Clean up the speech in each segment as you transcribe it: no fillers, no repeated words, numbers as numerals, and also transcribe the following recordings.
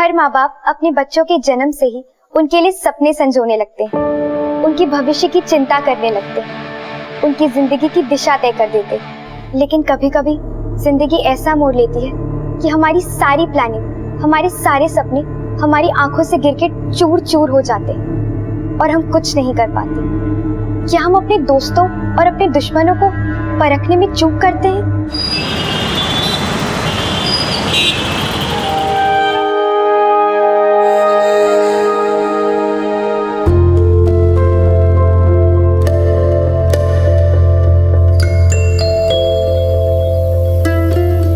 हर माँ बाप अपने बच्चों के जन्म से ही उनके लिए सपने संजोने लगते हैं, उनकी भविष्य की चिंता करने लगते हैं, उनकी जिंदगी की दिशा तय कर देते हैं। लेकिन कभी कभी जिंदगी ऐसा मोड़ लेती है कि हमारी सारी प्लानिंग, हमारे सारे सपने हमारी आंखों से गिर के चूर चूर हो जाते हैं और हम कुछ नहीं कर पाते। क्या हम अपने दोस्तों और अपने दुश्मनों को परखने में चूक करते हैं?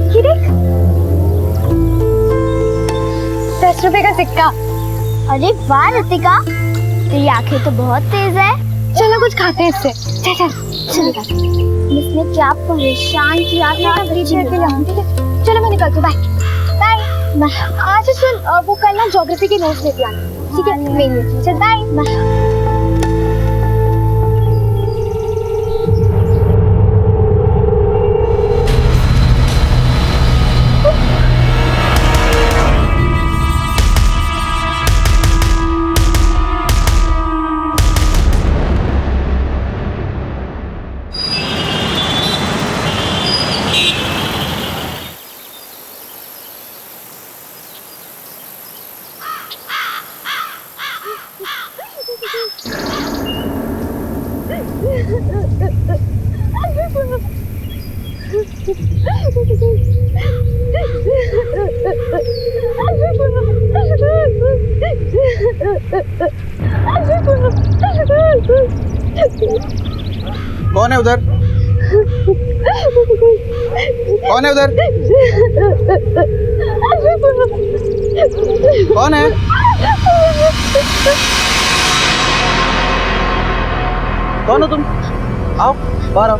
ये देख, 10 रुपए का सिक्का। अरे वाह रितिका, तेरी आंखें तो बहुत तेज है। चलो कुछ खाते हैं इससे। चल चल चलेगा। इसने क्या परेशान किया था। चलो मैं निकलती हूँ। Bye bye. अच्छा सुन, वो कल ना ज्योग्राफी के नोट्स लेके आना, ठीक है? मेरी चल बाय बाय। कौन है उधर? कौन है उधर? कौन है? कौन हो तुम? आओ बाहर आओ।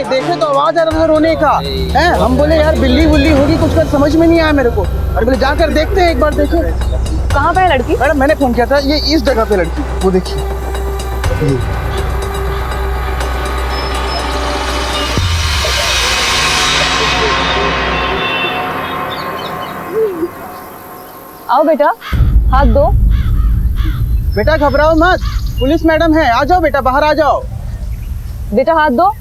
देखे तो आवाज आ रहा था रोने का है। हम बोले यार बिल्ली बुल्ली होगी कुछ, कर समझ में नहीं आया मेरे को। और बोले जाकर देखते हैं एक बार। देखो कहाँ पे है लड़की? मैडम मैंने फोन किया था, ये इस जगह पे लड़की, वो देखिए। आओ बेटा, हाथ दो। बेटा घबराओ मत, पुलिस मैडम है। आ जाओ बेटा, बाहर आ जाओ। बेटा हाथ दो।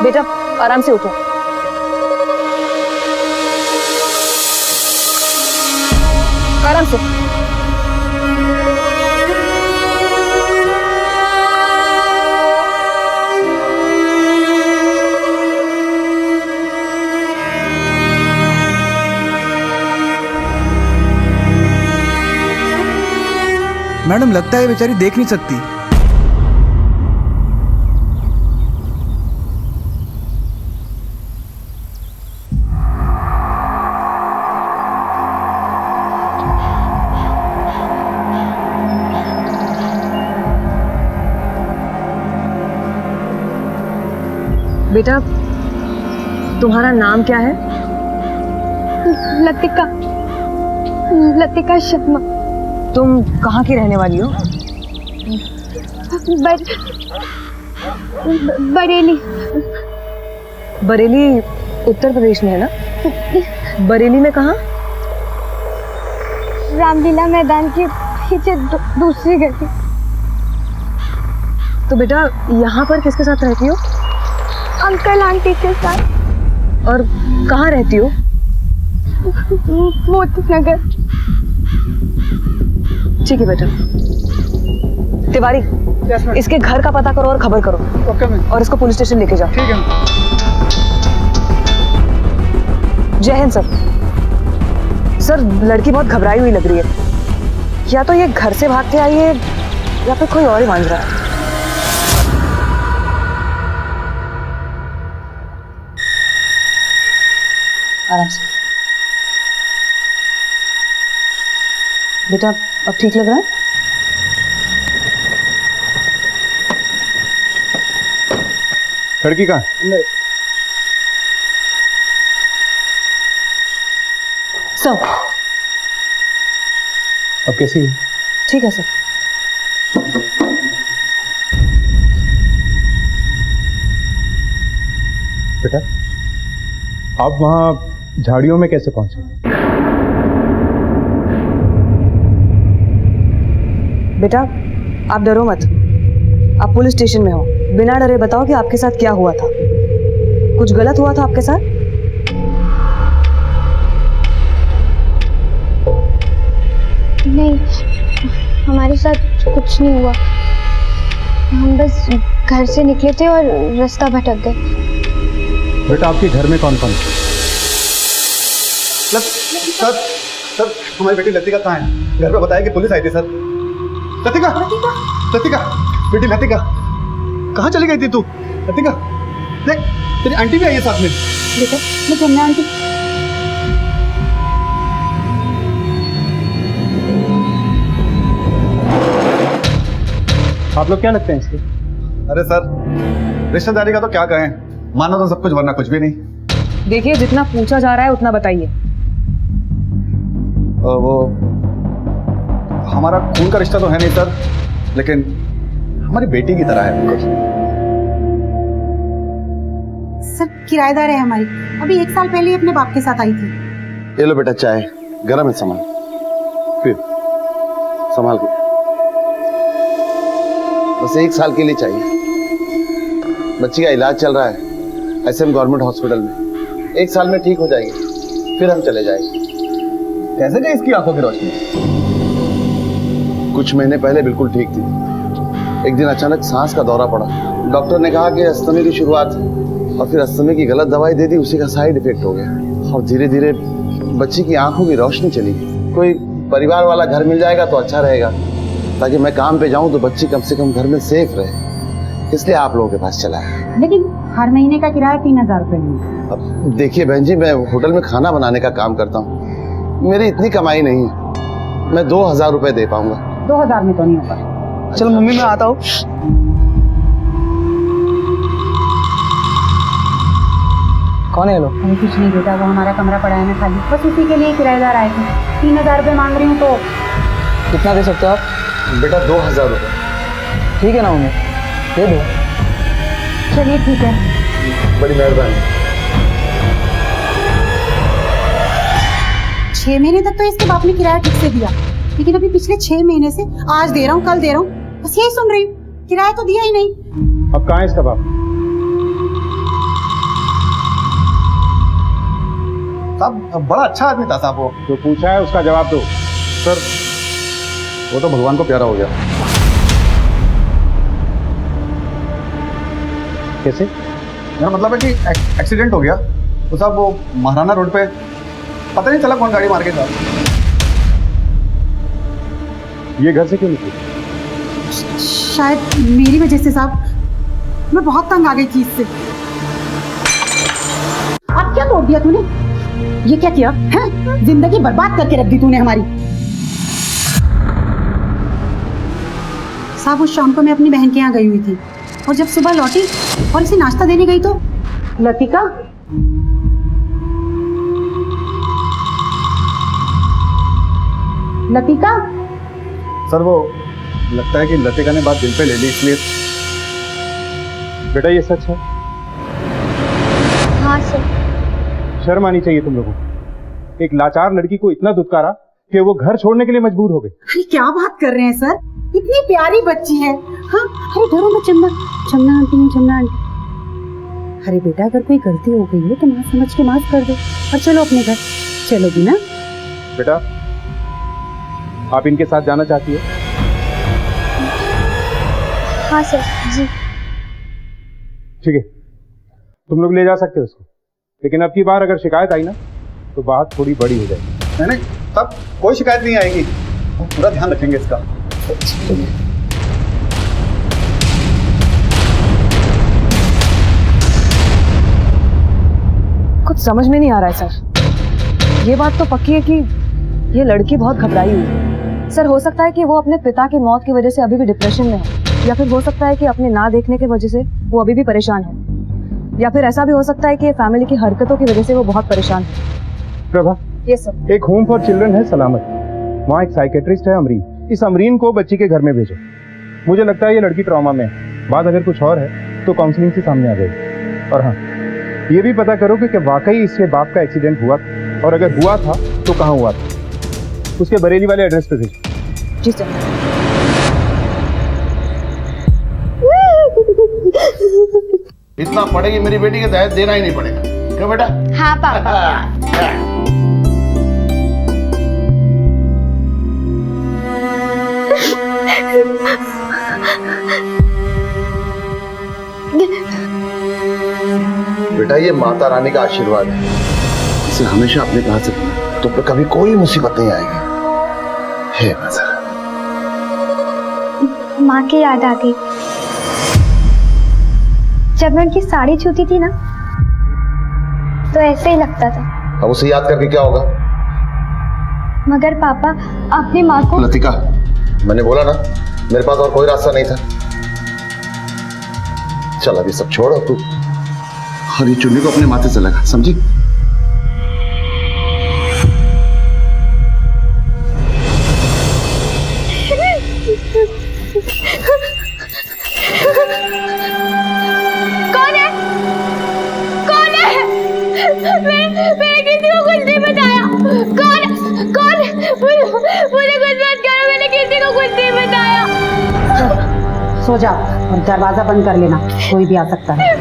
बेटा आराम से उठो। आराम से। मैडम लगता है बेचारी देख नहीं सकती। बेटा तुम्हारा नाम क्या है? लतिका, लतिका शर्मा। तुम कहाँ की रहने वाली हो? बरेली। बरेली उत्तर प्रदेश में है ना? बरेली में कहाँ? रामलीला मैदान के पीछे दूसरी गली। तो बेटा यहाँ पर किसके साथ रहती हो? अंकल आंटी के साथ। और कहाँ रहती हो? मोती नगर। ठीक है बेटा। तिवारी इसके घर का पता करो और खबर करो। Okay ma'am. और इसको पुलिस स्टेशन लेके जाओ। ठीक है। जय हिंद सर। सर लड़की बहुत घबराई हुई लग रही है। या तो ये घर से भाग के आई है या फिर कोई और ही मांझ रहा है। आराम से। बेटा अब ठीक लग रहा है? लड़की कहाँ? सर अब कैसी है? ठीक है सर। बेटा आप वहाँ झाड़ियों में कैसे पहुंचे? बेटा आप डरो मत, आप पुलिस स्टेशन में हो, बिना डरे बताओ कि आपके साथ क्या हुआ था। कुछ गलत हुआ था आपके साथ? नहीं, हमारे साथ कुछ नहीं हुआ। हम बस घर से निकले थे और रास्ता भटक गए। बेटा आपके घर में कौन कौन है? सर सर हमारी बेटी लतिका कहाँ है? घर पे बताया कि पुलिस आई थी सर। लतिका लतिका लतिका बेटी लतिका कहाँ चली गई थी तू? लतिका देख तेरी आंटी भी आई है साथ में। बेटा मैं जमुना आंटी। आप लोग क्या लगते हैं इसके? अरे सर रिश्तेदारी का तो क्या कहें, मानो तो सब कुछ वरना कुछ भी नहीं। देखिए जितना पूछा जा रहा है उतना बताइए। वो हमारा खून का रिश्ता तो है नहीं सर, लेकिन हमारी बेटी की तरह है बिल्कुल। सर किराएदार है हमारी, अभी 1 साल पहले ही अपने बाप के साथ आई थी। ये लो बेटा चाय, गरम है सामान, पियो संभाल के। बस 1 साल के लिए चाहिए। बच्ची का इलाज चल रहा है एसएम गवर्नमेंट हॉस्पिटल में, 1 साल में ठीक हो जाएगी, फिर हम चले जाएंगे। कैसे गई इसकी आंखों की रोशनी? कुछ महीने पहले बिल्कुल ठीक थी, एक दिन अचानक सांस का दौरा पड़ा। डॉक्टर ने कहा कि अस्थमी की शुरुआत है, और फिर अस्थमी की गलत दवाई दे दी, उसी का साइड इफेक्ट हो गया और धीरे धीरे बच्ची की आंखों की रोशनी चली गई। कोई परिवार वाला घर मिल जाएगा तो अच्छा रहेगा, ताकि मैं काम पे जाऊं तो बच्ची कम से कम घर में सेफ रहे, इसलिए आप लोगों के पास चला है। लेकिन हर महीने का किराया 3000 रुपए है। अब देखिए बहन जी, मैं होटल में खाना बनाने का काम करता हूँ, मेरी इतनी कमाई नहीं है, मैं 2000 रुपए दे पाऊंगा। 2000 में तो नहीं होगा। चलो मम्मी मैं आता हूँ। कौन है लोग? अरे कुछ नहीं बेटा, वो हमारा कमरा पड़ा है ना खाली, बस उसी के लिए किराएदार आए थे। 3000 रुपए मांग रही हूँ तो। कितना दे सकते हो आप? बेटा 2000 रुपए। ठीक है ना मम्मी, दे दो। चलिए ठीक है, बड़ी मेहरबानी। 6 महीने तक तो इसके बाप ने किराया ठीक से दिया, लेकिन अभी पिछले 6 महीने से आज दे रहा हूँ कल दे रहा हूँ, बस यही सुन रही हूँ, किराया तो दिया ही नहीं। अब कहाँ है इसका बाप? साहब बड़ा अच्छा आदमी था साहब वो। जो पूछा है उसका जवाब दो। सर वो तो भगवान को प्यारा हो गया। कैसे? मेरा मतलब है कि एक्सीडेंट हो गया तो साहब वो महाराना रोड पे पता नहीं चला कौन गाड़ी मार के था। ये घर से क्यों निकली? शायद मेरी वजह से साहब, मैं बहुत तंग आ गई थी इससे। अब क्या तोड़ दिया तूने? ये क्या किया है? जिंदगी बर्बाद करके रख दी तूने हमारी। साहब उस शाम को मैं अपनी बहन के यहाँ गई हुई थी, और जब सुबह लौटी और इसे नाश्ता देने गई तो लतिका लतिका सर वो लगता है कि लतिका ने बात दिल पे ले ली, इसलिए। बेटा ये सच है? हाँ सर। शर्म आनी चाहिए तुम लोगों को। एक लाचार लड़की को इतना दुत्कारा कि वो घर छोड़ने के लिए मजबूर हो गई। अरे क्या बात कर रहे हैं सर, इतनी प्यारी बच्ची है। हाँ अरे घरों में चमना चमना आंटी, चमना आंटी। अरे बेटा अगर कोई गलती हो गई है तो माँ समझ के माफ कर दो और चलो अपने घर। चलोगी ना? बेटा आप इनके साथ जाना चाहती हो? हाँ सर जी। ठीक है, तुम लोग ले जा सकते हो उसको, लेकिन अब की बार अगर शिकायत आई ना तो बात थोड़ी बड़ी हो जाएगी। नहीं तब कोई शिकायत नहीं आएगी, हम पूरा ध्यान रखेंगे इसका। कुछ समझ में नहीं आ रहा है सर। ये बात तो पक्की है कि ये लड़की बहुत घबराई हुई है। सर, हो सकता है कि वो अपने पिता की मौत की वजह से अभी भी डिप्रेशन में है, या फिर हो सकता है कि अपने ना देखने की वजह से वो अभी भी परेशान है, या फिर ऐसा भी हो सकता है कि फैमिली की हरकतों की वजह से वो बहुत परेशान है। प्रभा, ये सर। एक होम फॉर चिल्ड्रन है सलामत, वहाँ एक साइकेट्रिस्ट है अमरीन। इस अमरीन को बच्ची के घर में भेजो। मुझे लगता है ये लड़की ट्रॉमा में है, बात अगर कुछ और है तो काउंसलिंग से सामने आ जाएगी। और हाँ, ये भी पता करो कि वाकई इसके बाप का एक्सीडेंट हुआ था, और अगर हुआ था तो कहाँ हुआ था। उसके बरेली वाले एड्रेस पे भेजो। जी सर। इतना पड़ेगी मेरी बेटी के दहेज देना ही नहीं पड़ेगा, क्यों बेटा? हाँ पापा। बेटा, ये माता रानी का आशीर्वाद है, इसे हमेशा अपने पास रखना, तो पे कभी कोई मुसीबत नहीं आएगी। हे मज़र। माँ की याद आ गई। जब मैं उनकी साड़ी छूती थी ना, तो ऐसे ही लगता था। अब उसे याद करके क्या होगा? मगर पापा, आपने माँ को... लतिका, मैंने बोला ना, मेरे पास और कोई रास्ता नहीं था। चल अभी सब छोड़, तू हरी चुन्नी को अपने माथे से लगा, समझी? कौन है? कौन है? मैंने किसी को कुछ नहीं बताया। कौन? मुझे कुछ मत करो, मैंने किसी को कुछ नहीं बताया। सो जा और दरवाजा बंद कर लेना, कोई भी आ सकता है।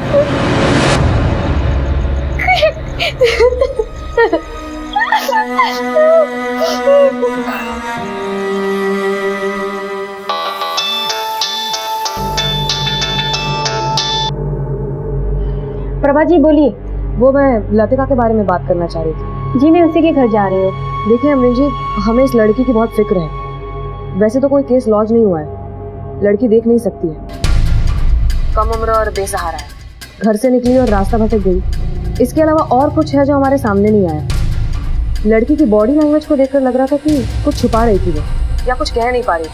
प्रभा जी बोलिए। वो मैं लतिका के बारे में बात करना चाह रही थी। जी, मैं उसी के घर जा रही हूँ। देखिए अमरीन जी, हमें इस लड़की की बहुत फिक्र है। वैसे तो कोई केस लॉन्च नहीं हुआ है, लड़की देख नहीं सकती है, कम उम्र और बेसहारा है, घर से निकली और रास्ता भटक गई। इसके अलावा और कुछ है जो हमारे सामने नहीं आया। लड़की की बॉडी लैंग्वेज को देखकर लग रहा था कि कुछ छुपा रही थी वो, या कुछ कह नहीं पा रही थी,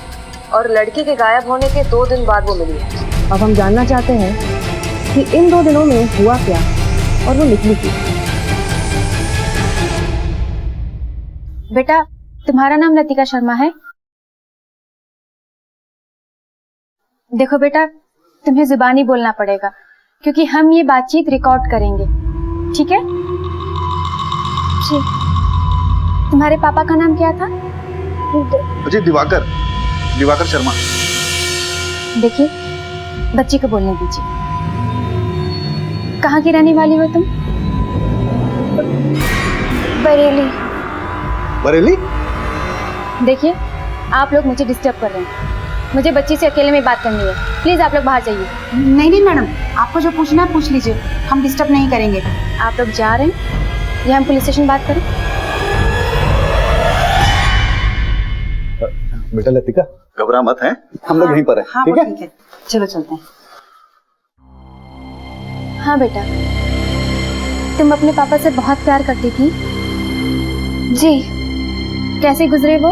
और लड़की के गायब होने के 2 दिन बाद वो मिली है। अब हम जानना चाहते हैं कि इन 2 दिनों में हुआ क्या और वो निकली क्यों। बेटा, तुम्हारा नाम लतिका शर्मा है? देखो बेटा, तुम्हें जुबानी बोलना पड़ेगा, क्योंकि हम ये बातचीत रिकॉर्ड करेंगे, ठीक है? जी। तुम्हारे पापा का नाम क्या था? जी, दिवाकर शर्मा। देखिए, बच्ची को बोलने दीजिए। कहाँ की रहने वाली हो तुम? बरेली? देखिए, आप लोग मुझे डिस्टर्ब कर रहे हैं। मुझे बच्ची से अकेले में बात करनी है। प्लीज आप लोग बाहर जाइए। नहीं मैडम, आपको जो पूछना है पूछ लीजिए, हम डिस्टर्ब नहीं करेंगे। आप लोग जा रहे हैं या हम पुलिस स्टेशन बात करें? बेटा लतिका, घबरा मत, हैं? हम लोग यहीं पर हैं, हाँ, ठीक वो है? ठीक है, चलो चलते हैं। हाँ बेटा, तुम अपने पापा से बहुत प्यार करती थी। जी। कैसे गुजरे वो?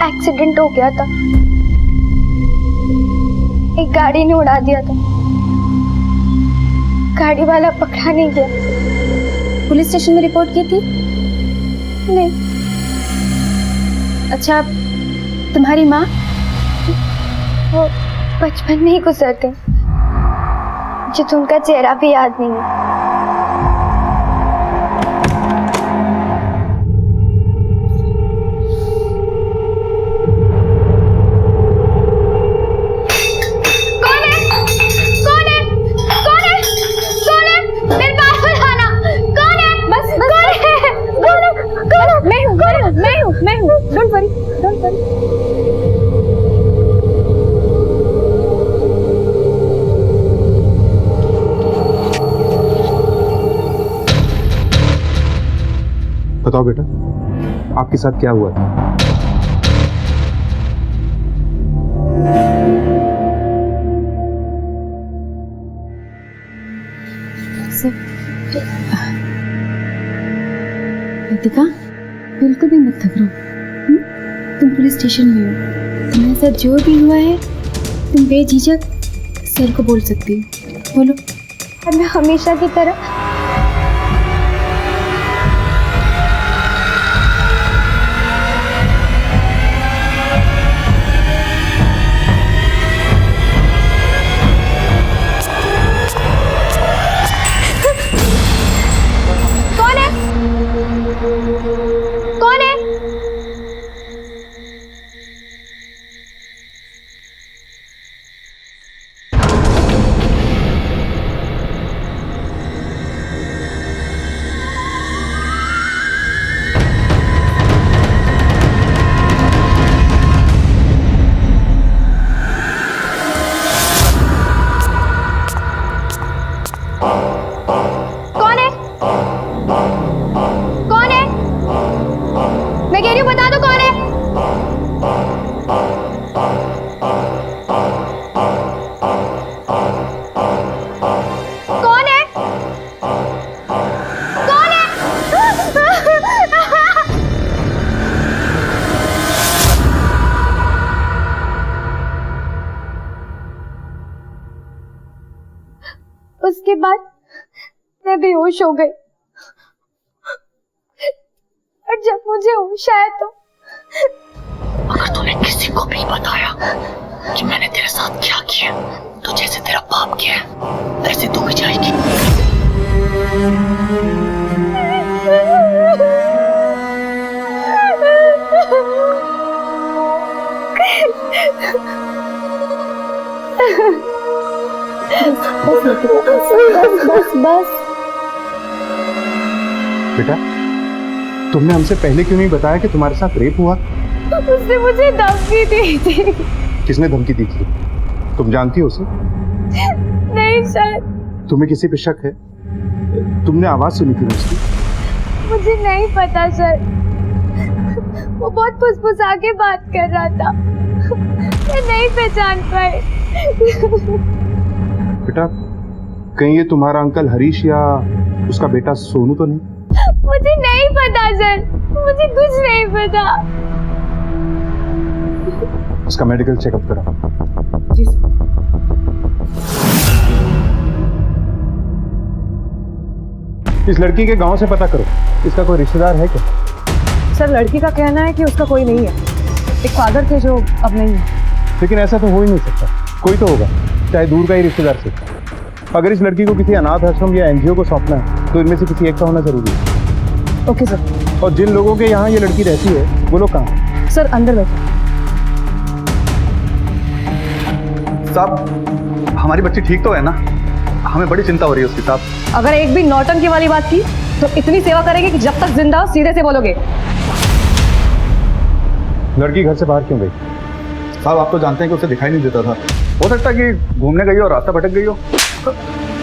एक्सीडेंट हो गया था, एक गाड़ी ने उड़ा दिया था। गाड़ी वाला पकड़ा नहीं गया। पुलिस स्टेशन में रिपोर्ट की थी? नहीं। अच्छा, तुम्हारी माँ? वो बचपन में ही गुजर गई, मुझे उनका चेहरा भी याद नहीं है। मैं हूँ, डोंट वरी, डोंट वरी। बताओ बेटा, आपके साथ क्या हुआ था? लतिका, बिल्कुल भी मत घबराओ। तुम पुलिस स्टेशन में हो, तुम्हारे साथ जो भी हुआ है तुम बेझिझक सर को बोल सकती हो। बोलो। और मैं हमेशा की तरह कौन है? कौन है? कौन है? कौन है? मैं कह रही हूँ बता दो कौन है? कौन है? कौन है? उसके बाद मैं बेहोश हो गई और जब मुझे होश आया तो अगर तूने किसी को भी बताया कि मैंने तेरे साथ क्या किया, तो जैसे तेरा बाप किया है वैसे तू भी जाएगी। बस बेटा, तुमने हमसे पहले क्यों नहीं बताया कि तुम्हारे साथ रेप हुआ? उसने मुझे धमकी दी थी। किसने धमकी दी थी? तुम जानती हो उसे? नहीं सर, तुम्हें किसी पे शक है? तुमने आवाज सुनी थी उसकी? मुझे नहीं पता सर। वो बहुत फुसफुसा के बात कर रहा था, मैं नहीं पहचान पाई। बेटा, कहीं ये तुम्हारा अंकल हरीश या उसका बेटा सोनू तो नहीं? मुझे नहीं पता सर, मुझे कुछ नहीं पता। उसका मेडिकल चेकअप करा। जी सर। इस लड़की के गांव से पता करो, इसका कोई रिश्तेदार है क्या? सर, लड़की का कहना है कि उसका कोई नहीं है। एक फादर थे जो अब नहीं है। लेकिन ऐसा तो हो ही नहीं सकता, कोई तो होगा, चाहे दूर का ही रिश्तेदार से। अगर इस लड़की को किसी अनाथ आश्रम या एनजीओ को सौंपना है तो इनमें से किसी एक का होना जरूरी है। Okay sir. और जिन लोगों के यहाँ ये लड़की रहती है वो लोग कहाँ हैं? सर, अंदर बैठे। साहब, हमारी बच्ची ठीक तो है ना? हमें बड़ी चिंता हो रही है उसकी साहब। अगर एक भी नौटंकी वाली बात की तो इतनी सेवा करेंगे कि जब तक जिंदा हो सीधे से बोलोगे। लड़की घर से बाहर क्यों गई? साहब, आप तो जानते हैं कि उसे दिखाई नहीं देता था। हो सकता है कि घूमने गई हो, रास्ता भटक गई हो।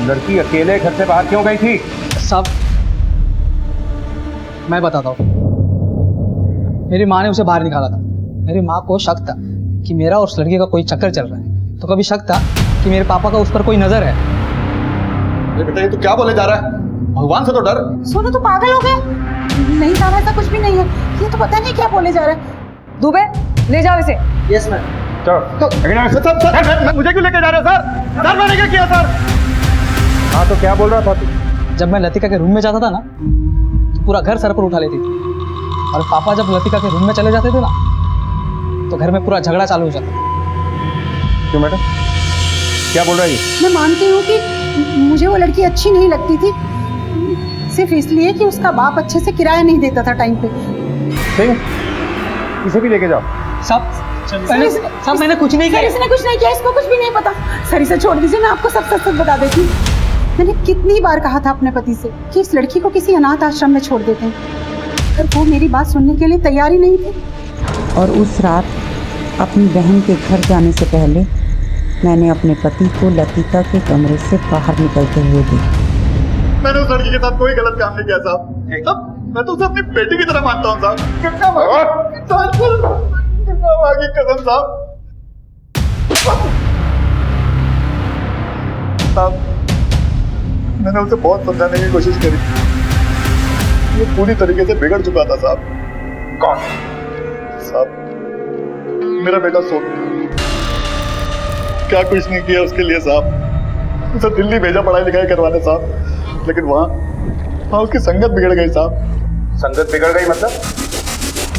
लड़की अकेले घर से बाहर क्यों गई थी? साहब, मैं बताता हूँ। मेरी माँ ने उसे बाहर निकाला था। मेरी माँ को शक था कि मेरा और उस लड़के का कोई चक्कर चल रहा है, तो कभी शक था कि मेरे पापा का उस पर कोई नजर है। बेटा, ये तू क्या बोले जा रहा है? भगवान से तो डर। सोनू, तो पागल हो गए? नहीं साहब, ऐसा कुछ भी नहीं है। ये तो पता नहीं क्या बोले जा रहा है। दुबे, ले जाओ इसे। Yes ma'am. सर, मुझे क्यों लेके जा रहे हो सर? सर, मैंने क्या किया सर? हाँ, तो क्या बोल रहा था तू? जब मैं लतिका के रूम में जाता था ना, तो पूरा घर सर पर उठा लेती थी। और पापा जब लतिका के रूम में चले जाते थे ना, तो घर में पूरा झगड़ा चालू हो जाता। क्यों बेटा, क्या बोल रहा है ये? मैं मानती हूँ कि मुझे वो लड़की अच्छी नहीं लगती थी, सिर्फ इसलिए कि उसका बाप अच्छे से किराया नहीं देता था टाइम पे। सिंह, इसे भी लेके जाओ। साहब, मैंने कुछ नहीं सर, किया। इसने कुछ नहीं किया, इसको कुछ भी नहीं पता। सर, इसे छोड़ दीजिए, मैं आपको सब सच बता देती हूँ। मैंने कितनी बार कहा था अपने पति से कि इस लड़की को किसी अनाथ आश्रम में छोड़ देते हैं, पर वो मेरी बात सुनने के लिए तैयार ही नहीं थे। और उस रात अपनी बहन के घर जाने से पहले मैंने अपने पति को लतिका के कमरे से बाहर निकलते हुए देखा। मैंने उस लड़की के साथ कोई गलत काम नहीं किया साहब। मैं तो उसे अपनी बेटी की तरह मानता हूँ साहब। कितना माँ की कसम साहब, मैंने उसे बहुत समझाने की कोशिश करी, ये पूरी तरीके से बिगड़ चुका था साहब। कौन? साहब मेरा बेटा सोनू, क्या कुछ नहीं किया उसके लिए साहब। उसे दिल्ली भेजा पढ़ाई लिखाई करवाने साहब, लेकिन वहाँ उसकी संगत बिगड़ गई साहब। संगत बिगड़ गई मतलब?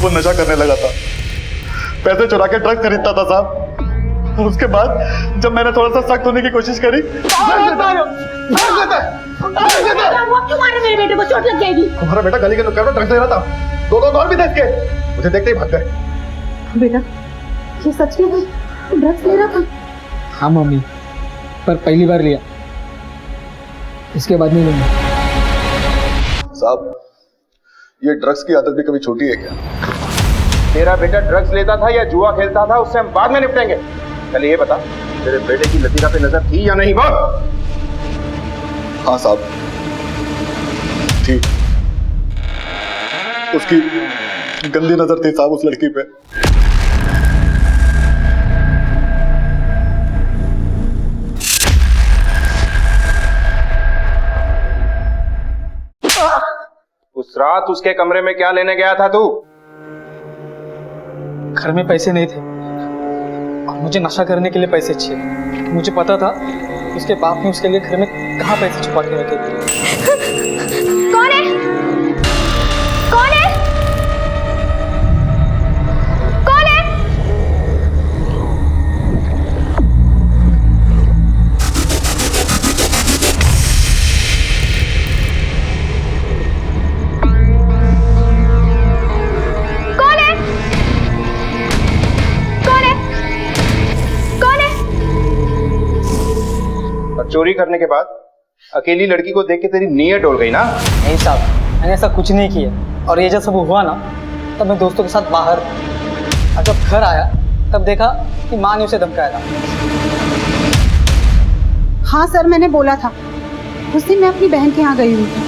वो नशा करने लगा था, पैसे चुरा के ड्रग्स खरीदता था साहब। और उसके बाद जब मैंने थोड़ा सा सख्त होने की कोशिश करी, मेरे बेटे को चोट लग जाएगी। तुम्हारा बेटा गली के नुक्कड़ पर ड्रग्स ले रहा था, दो और भी देख के मुझे देखते ही भाग गए। बेटा ये सच में ड्रग्स ले रहा था? हाँ मम्मी, पर पहली बार लिया, इसके बाद नहीं लूंगा। साहब ये ड्रग्स की आदत भी कभी छोटी है क्या? तेरा बेटा ड्रग्स लेता था या जुआ खेलता था, उससे हम बाद में निपटेंगे। पहले ये बता, तेरे बेटे की लतिका पे नजर थी या नहीं? बोल। हाँ साहब ठीक, उसकी गंदी नजर थी साहब उस लड़की पे। उस रात उसके कमरे में क्या लेने गया था तू? घर में पैसे नहीं थे और मुझे नशा करने के लिए पैसे चाहिए। मुझे पता था उसके बाप ने उसके लिए घर में कहाँ पैसे छुपा के रखे थे। कौन है? कौन है? कौन है? कौन है? कौन है? कौन है? और चोरी करने के बाद अकेली लड़की को देख के तेरी नीयत डोल गई ना? नहीं साहब, मैंने ऐसा कुछ नहीं किया। और ये जब सब हुआ ना, तब मैं दोस्तों के साथ बाहर, और जब घर आया तब देखा कि माँ ने उसे धमकाया था। हाँ सर, मैंने बोला था। उस दिन मैं अपनी बहन के यहाँ गई हुई थी,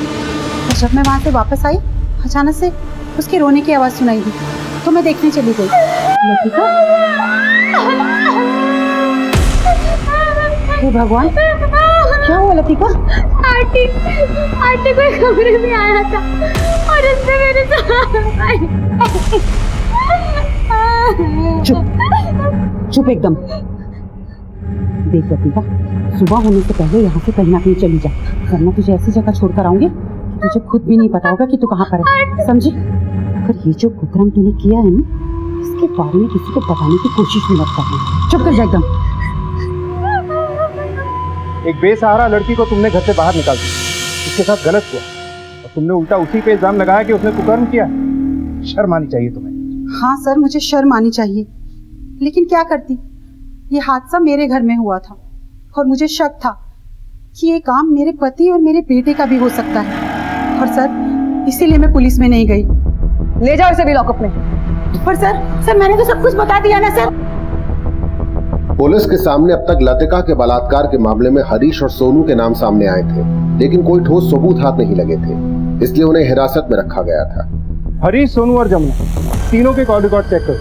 और जब मैं वहाँ से वापस आई, अचानक से उसके रोने की आवाज़ सुनाई दी, तो मैं देखने चली गई। लतिका, हे भगवान, क्या हुआ लतिका? आंटी कोई कमरे में आया था और उसने मेरे चुप चुप एकदम। देख लतिका, सुबह होने से पहले यहाँ से कहीं ना कहीं चली जा, वरना तुझे ऐसी जगह छोड़कर आऊंगी कि तुझे खुद भी नहीं पता होगा कि तू कहाँ पर है, समझी? पर ये जो कुकर्म तूने किया है ना, इसके बारे में किसी को बताने की कोशिश भी मत करना। चुप कर जा एकदम। एक बेसहारा लड़की को तुमने घर से बाहर निकाल दिया, उसके साथ गलत हुआ, और तुमने उल्टा उसी पे इल्जाम लगाया कि उसने कुकर्म किया। शर्म आनी चाहिए तुम्हें। हाँ सर, मुझे शर्म आनी चाहिए, लेकिन क्या करती, ये हादसा मेरे घर में हुआ था और मुझे शक था कि ये काम मेरे पति और मेरे बेटे का भी हो सकता है। और सर, इसीलिए मैं पुलिस में नहीं गई। ले जाओ इसे भी लॉकअप में। पर सर मैंने तो सब कुछ बता दिया ना सर। पुलिस के सामने अब तक लतिका के बलात्कार के मामले में हरीश और सोनू के नाम सामने आए थे, लेकिन कोई ठोस सबूत हाथ नहीं लगे थे, इसलिए उन्हें हिरासत में रखा गया था। हरीश, सोनू और जमुना, तीनों के कॉल रिकॉर्ड चेक करो,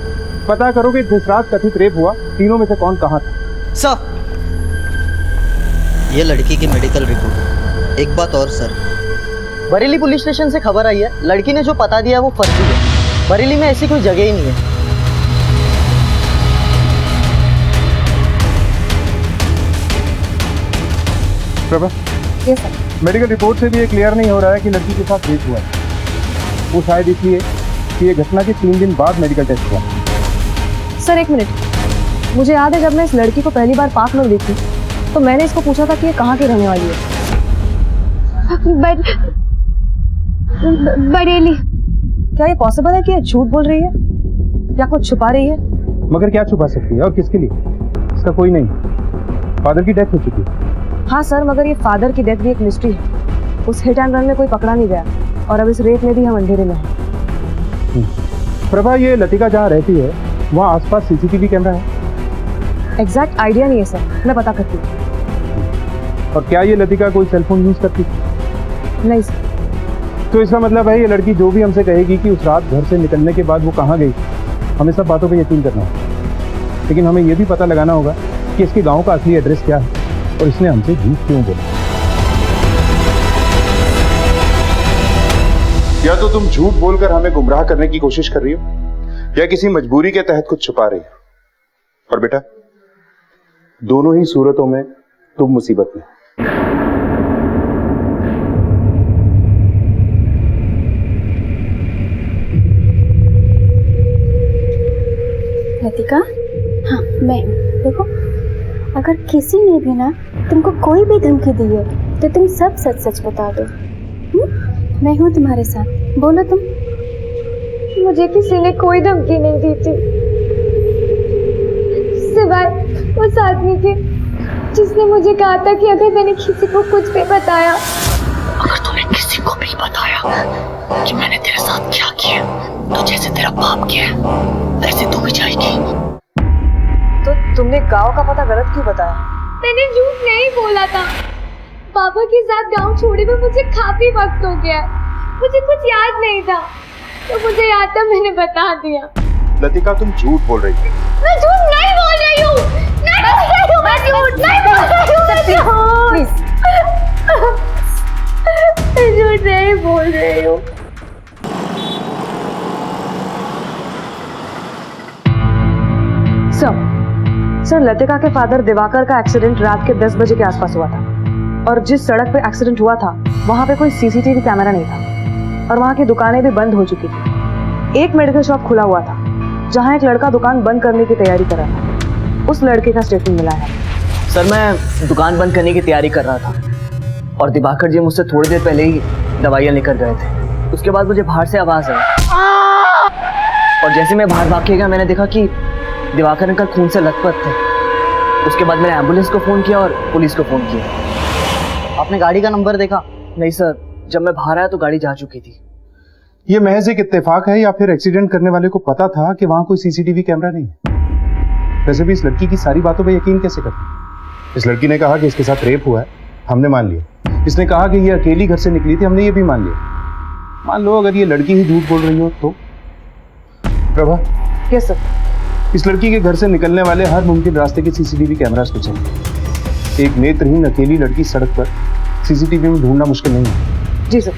पता करो कि जिस रात कथित रेप हुआ, तीनों में से कौन कहाँ था। सर, ये लड़की की मेडिकल रिपोर्ट। एक बात और सर, बरेली पुलिस स्टेशन से खबर आई है, लड़की ने जो पता दिया वो फर्जी है। बरेली में ऐसी कोई जगह ही नहीं है। प्रभा, मेडिकल रिपोर्ट से भी ये क्लियर नहीं हो रहा है कि लड़की के साथ रेप हुआ है। वो शायद इसलिए कि ये घटना के 3 दिन बाद मेडिकल टेस्ट हुआ। सर एक मिनट, मुझे याद है जब मैं इस लड़की को पहली बार पार्क में देखी तो मैंने इसको पूछा था कि ये कहाँ की रहने वाली है। बरेली। क्या ये पॉसिबल है कि ये झूठ बोल रही है या कुछ छुपा रही है? मगर क्या छुपा सकती है और किसके लिए? इसका कोई नहीं, फादर की डेथ हो चुकी है। हाँ सर, मगर ये फादर की डेथ भी एक मिस्ट्री है। उस हिट एंड रन में कोई पकड़ा नहीं गया और अब इस रेप में भी हम अंधेरे में हैं। प्रभा, ये लतिका जहाँ रहती है वहाँ आसपास सीसीटीवी कैमरा है? एग्जैक्ट आइडिया नहीं है सर, मैं पता करती हूँ। और क्या ये लतिका कोई सेलफोन यूज करती? नहीं सर। तो इसका मतलब है ये लड़की जो भी हमसे कहेगी कि उस रात घर से निकलने के बाद वो कहाँ गई, हमें सब बातों पे यकीन करना होगा। लेकिन हमें ये भी पता लगाना होगा कि इसके गांव का असली एड्रेस क्या है और इसने हमसे झूठ क्यों बोला। या तो तुम झूठ बोलकर हमें गुमराह करने की कोशिश कर रही हो, या किसी मजबूरी के तहत कुछ छुपा रही हो। और बेटा, दोनों ही सूरतों में तुम मुसीबत में। लतिका, हाँ मैं देखो, अगर किसी ने भी ना तुमको कोई भी धमकी दी है तो तुम सब सच सच बता दो। मैं हूँ तुम्हारे साथ, बोलो तुम। मुझे किसी ने कोई धमकी नहीं दी थी, सिवाय उस आदमी के जिसने मुझे कहा था कि अगर मैंने किसी को कुछ भी बताया, अगर तूने किसी को भी बताया कि मैंने तेरे साथ क्या किया, तो जैसे तेरा बाप किया वैसे तू भी जाएगी। तो तुमने गांव का पता गलत क्यों बताया? मैंने झूठ नहीं बोला था। पापा के साथ गांव छोड़े हुए मुझे काफी वक्त हो गया, मुझे कुछ याद नहीं था, तो मुझे याद था मैंने बता दिया। लतिका, तुम झूठ बोल रही थी। मैं झूठ नहीं बोल रही हूँ, नहीं बोल रही हूँ, मैं झूठ नहीं बोल रही हूँ, मैं झूठ नहीं बोल रही हूँ। सर, लतिका के फादर दिवाकर का एक्सीडेंट रात के 10 बजे के आसपास हुआ था, और जिस सड़क पे एक्सीडेंट हुआ था वहां पे कोई सीसीटीवी कैमरा नहीं था, और वहां की दुकानें भी बंद हो चुकी थी। एक मेडिकल शॉप खुला हुआ था जहां एक लड़का दुकान बंद करने की तैयारी कर रहा था। उस लड़के का स्टेटमेंट मिला है। सर, मैं दुकान बंद करने की तैयारी कर रहा था और दिवाकर जी मुझसे थोड़ी देर पहले ही दवाइयाँ लेकर गए थे। उसके बाद मुझे बाहर से आवाज आई और जैसे मैं बाहर भाग के गया, मैंने देखा कि दिवाकर अंकल खून से लथपथ थे। उसके बाद मैंने एम्बुलेंस को फोन किया और पुलिस को फोन किया। आपने गाड़ी का नंबर देखा? नहीं सर, जब मैं बाहर आया तो गाड़ी जा चुकी थी। ये महज एक इत्तेफाक है या फिर एक्सीडेंट करने वाले को पता था कि वहां कोई सीसीटीवी कैमरा नहीं है? वैसे भी इस लड़की की सारी बातों पे यकीन कैसे करते? इस लड़की ने कहा कि इसके साथ रेप हुआ है, हमने मान लिया। इसने कहा कि ये अकेली घर से निकली थी, हमने ये भी मान लिया। मान लो अगर ये लड़की ही झूठ बोल रही हो तो? Prabha, yes sir. इस लड़की के घर से निकलने वाले हर मुमकिन रास्ते के सीसीटीवी कैमरास को चाहिए। एक नेत्रहीन अकेली लड़की सड़क पर सीसीटीवी में ढूंढना मुश्किल नहीं है। जी सर।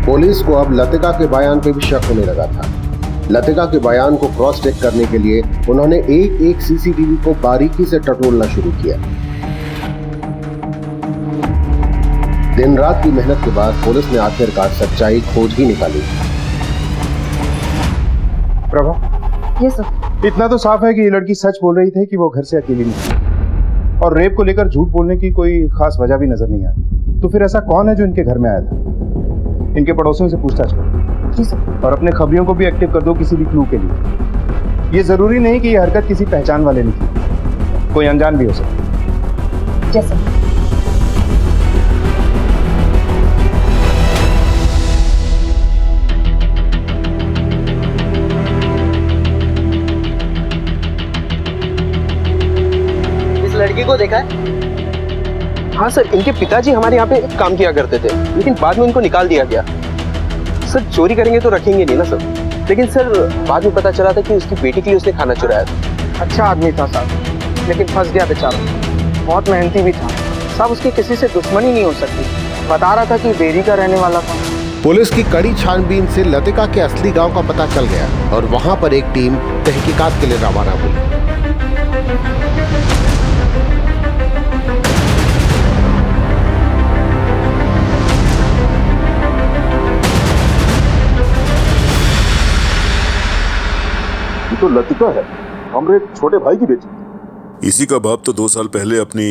पुलिस को अब लतिका के बयान पे भी शक होने लगा था। लतिका के बयान को क्रॉस चेक करने के लिए उन्होंने एक एक सीसीटीवी को बारीकी से टटोलना शुरू किया। दिन रात की मेहनत के बाद पुलिस ने आखिरकार सच्चाई खोज ही निकाली। Prabha, yes sir. इतना तो साफ है कि ये लड़की सच बोल रही थी कि वो घर से अकेली निकली, और रेप को लेकर झूठ बोलने की कोई खास वजह भी नजर नहीं आ रही। तो फिर ऐसा कौन है जो इनके घर में आया था? इनके पड़ोसियों से पूछताछ करो। जी सर। और अपने खबरियों को भी एक्टिव कर दो किसी भी क्लू के लिए। ये जरूरी नहीं कि ये हरकत किसी पहचान वाले ने की, कोई अनजान भी हो सकता। जी सर। लड़की को देखा है? हाँ सर, इनके पिताजी हमारे यहाँ पे काम किया करते थे, लेकिन बाद में उनको निकाल दिया गया। सर, चोरी करेंगे तो रखेंगे नहीं ना सर। लेकिन सर, बाद में पता चला था कि उसकी बेटी के लिए उसने खाना चुराया था। अच्छा आदमी था साहब, लेकिन फंस गया बेचारा। बहुत मेहनती भी था साहब, उसकी किसी से दुश्मनी नहीं हो सकती। बता रहा था कि बेरी का रहने वाला था। पुलिस की कड़ी छानबीन से लतिका के असली गांव का पता चल गया और वहां पर एक टीम तहकीकात के लिए रवाना हुई। तो लतिका है, हमारे छोटे भाई की बेटी। इसी का बाप तो 2 साल पहले अपनी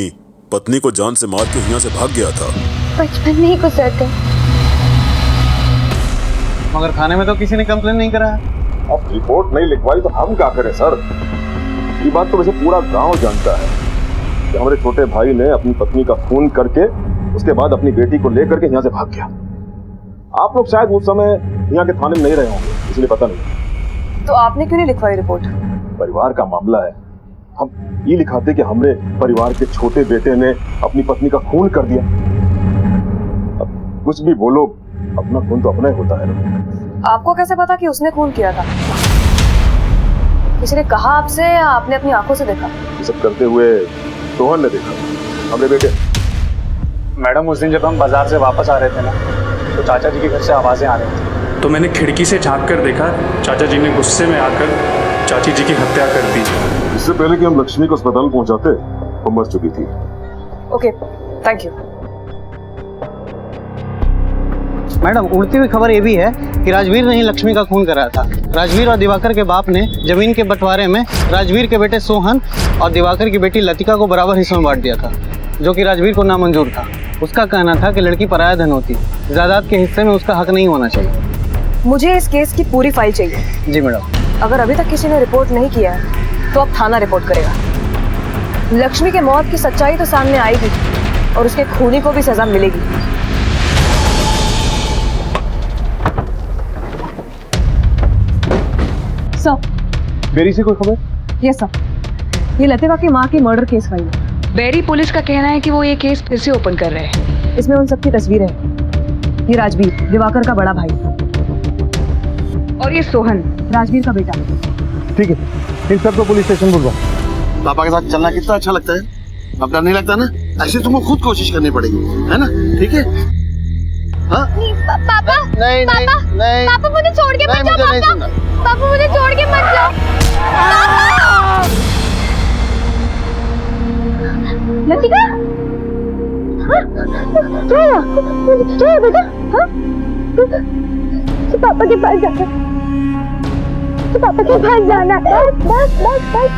पत्नी को जान से मार के यहाँ से भाग गया था। बचपन में ही गुजरते। मगर थाने में तो किसी ने कंप्लेन नहीं करा है। अब रिपोर्ट नहीं लिखवाई तो हम क्या करें सर? ये बात तो वैसे पूरा गांव जानता है कि हमारे छोटे भाई ने अपनी पत्नी का खून करके उसके बाद अपनी बेटी को लेकर के यहाँ से भाग गया। आप लोग शायद उस समय यहाँ के थाने में नहीं रहे होंगे, इसलिए पता नहीं। तो आपने क्यों नहीं लिखवाई रिपोर्ट? परिवार का मामला है, हम ये लिखाते कि हमारे परिवार के छोटे बेटे ने अपनी पत्नी का खून कर दिया। अब कुछ भी बोलो, अपना खून तो अपना ही होता है ना। आपको कैसे पता कि उसने खून किया था? किसी ने कहा आपसे या आपने अपनी आंखों से देखा? ये सब करते हुए सोहन ने देखा, हमारे बेटे। मैडम उस दिन जब हम बाजार से वापस आ रहे थे ना, तो चाचा जी के घर से आवाज़ें आ रही थी। तो मैंने खिड़की से झांक कर देखा, चाचा जी ने गुस्से में आकर चाची जी की हत्या कर दी। इससे पहले कि हम लक्ष्मी को अस्पताल पहुंचाते वो मर चुकी थी। Okay, thank you. मैडम, उड़ती हुई खबर ये भी है कि राजवीर ने ही लक्ष्मी का खून कराया था। राजवीर और दिवाकर के बाप ने जमीन के बंटवारे में राजवीर के बेटे सोहन और दिवाकर की बेटी लतिका को बराबर हिस्सों में बांट दिया था, जो कि राजवीर को नामंजूर था। उसका कहना था कि लड़की पराया धन होती, जायदाद के हिस्से में उसका हक नहीं होना चाहिए। मुझे इस केस की पूरी फाइल चाहिए। जी मैडम। अगर अभी तक किसी ने रिपोर्ट नहीं किया है तो अब थाना रिपोर्ट करेगा। लक्ष्मी के मौत की सच्चाई तो सामने आएगी और उसके खूनी को भी सजा मिलेगी। सर, बेरी से कोई खबर? यस सर, ये लतिका की माँ की मर्डर केस फाइल है। बेरी पुलिस का कहना है कि वो ये केस फिर से ओपन कर रहे हैं। इसमें उन सबकी तस्वीरें हैं। ये राजवीर, दिवाकर का बड़ा भाई, और ये सोहन, राजवीर का बेटा। ठीक है, इन सबको पुलिस स्टेशन बुलवा। पापा के साथ चलना कितना अच्छा लगता है, अब डर नहीं लगता ना? ऐसे तुमको खुद कोशिश करनी पड़ेगी, है ना? ठीक है? हाँ? पापा, नहीं, पापा, नहीं, पापा मुझे छोड़ के मत जाओ, पापा, पापा मुझे छोड़ के मत जाओ। लतिका, हाँ? क्या है बेटा? हाँ? तो पापा के पास जाना, तो पापा के पास जाना। बस बस बस।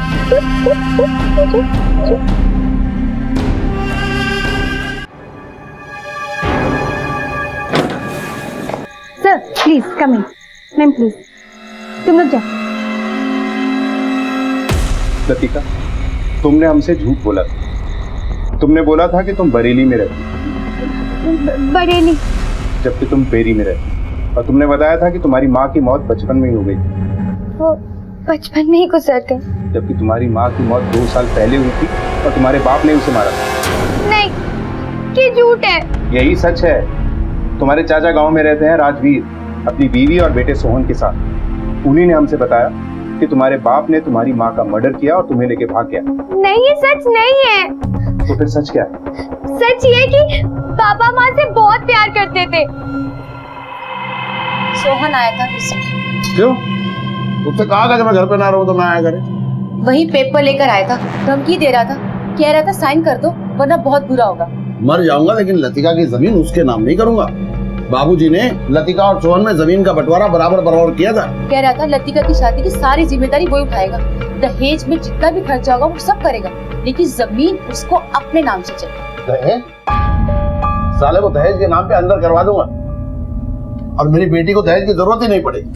Sir please come in. Ma'am please तुम लोग जाओ। लतिका, तुमने हमसे झूठ बोला था। तुमने बोला था कि तुम बरेली में रहती, बरेली, जबकि तुम बेरी में रहती, और तुमने बताया था कि तुम्हारी माँ की मौत बचपन में ही हो गई थी। वो बचपन में ही गुजर गई, जबकि तुम्हारी माँ की मौत 2 साल पहले हुई थी और तुम्हारे बाप ने उसे मारा था। नहीं, ये झूठ है। यही सच है। तुम्हारे चाचा गांव में रहते हैं राजवीर, अपनी बीवी और बेटे सोहन के साथ। उन्हीं ने हमसे बताया कि तुम्हारे बाप ने तुम्हारी माँ का मर्डर किया और तुम्हें लेके भाग गया। नहीं, ये सच नहीं है। तो फिर सच क्या है? सच ये कि पापा माँ से बहुत प्यार करते थे। सोहन आया था क्यों? उससे कहा था कि मैं घर पे ना रहूं तो मैं आया करे। वही पेपर लेकर आया था, धमकी दे रहा था, कह रहा था साइन कर दो वरना बहुत बुरा होगा। मर जाऊंगा लेकिन लतिका की जमीन उसके नाम नहीं करूंगा। बाबूजी ने लतिका और सोहन में जमीन का बंटवारा बराबर बराबर किया था। कह रहा था लतिका की शादी की सारी जिम्मेदारी वो उठाएगा, दहेज में जितना भी खर्चा होगा वो सब करेगा, लेकिन जमीन उसको अपने नाम से चाहिए। दहेज? साले को दहेज के नाम पे अंदर करवा दूंगा और मेरी बेटी को दहेज की जरूरत ही नहीं पड़ेगी।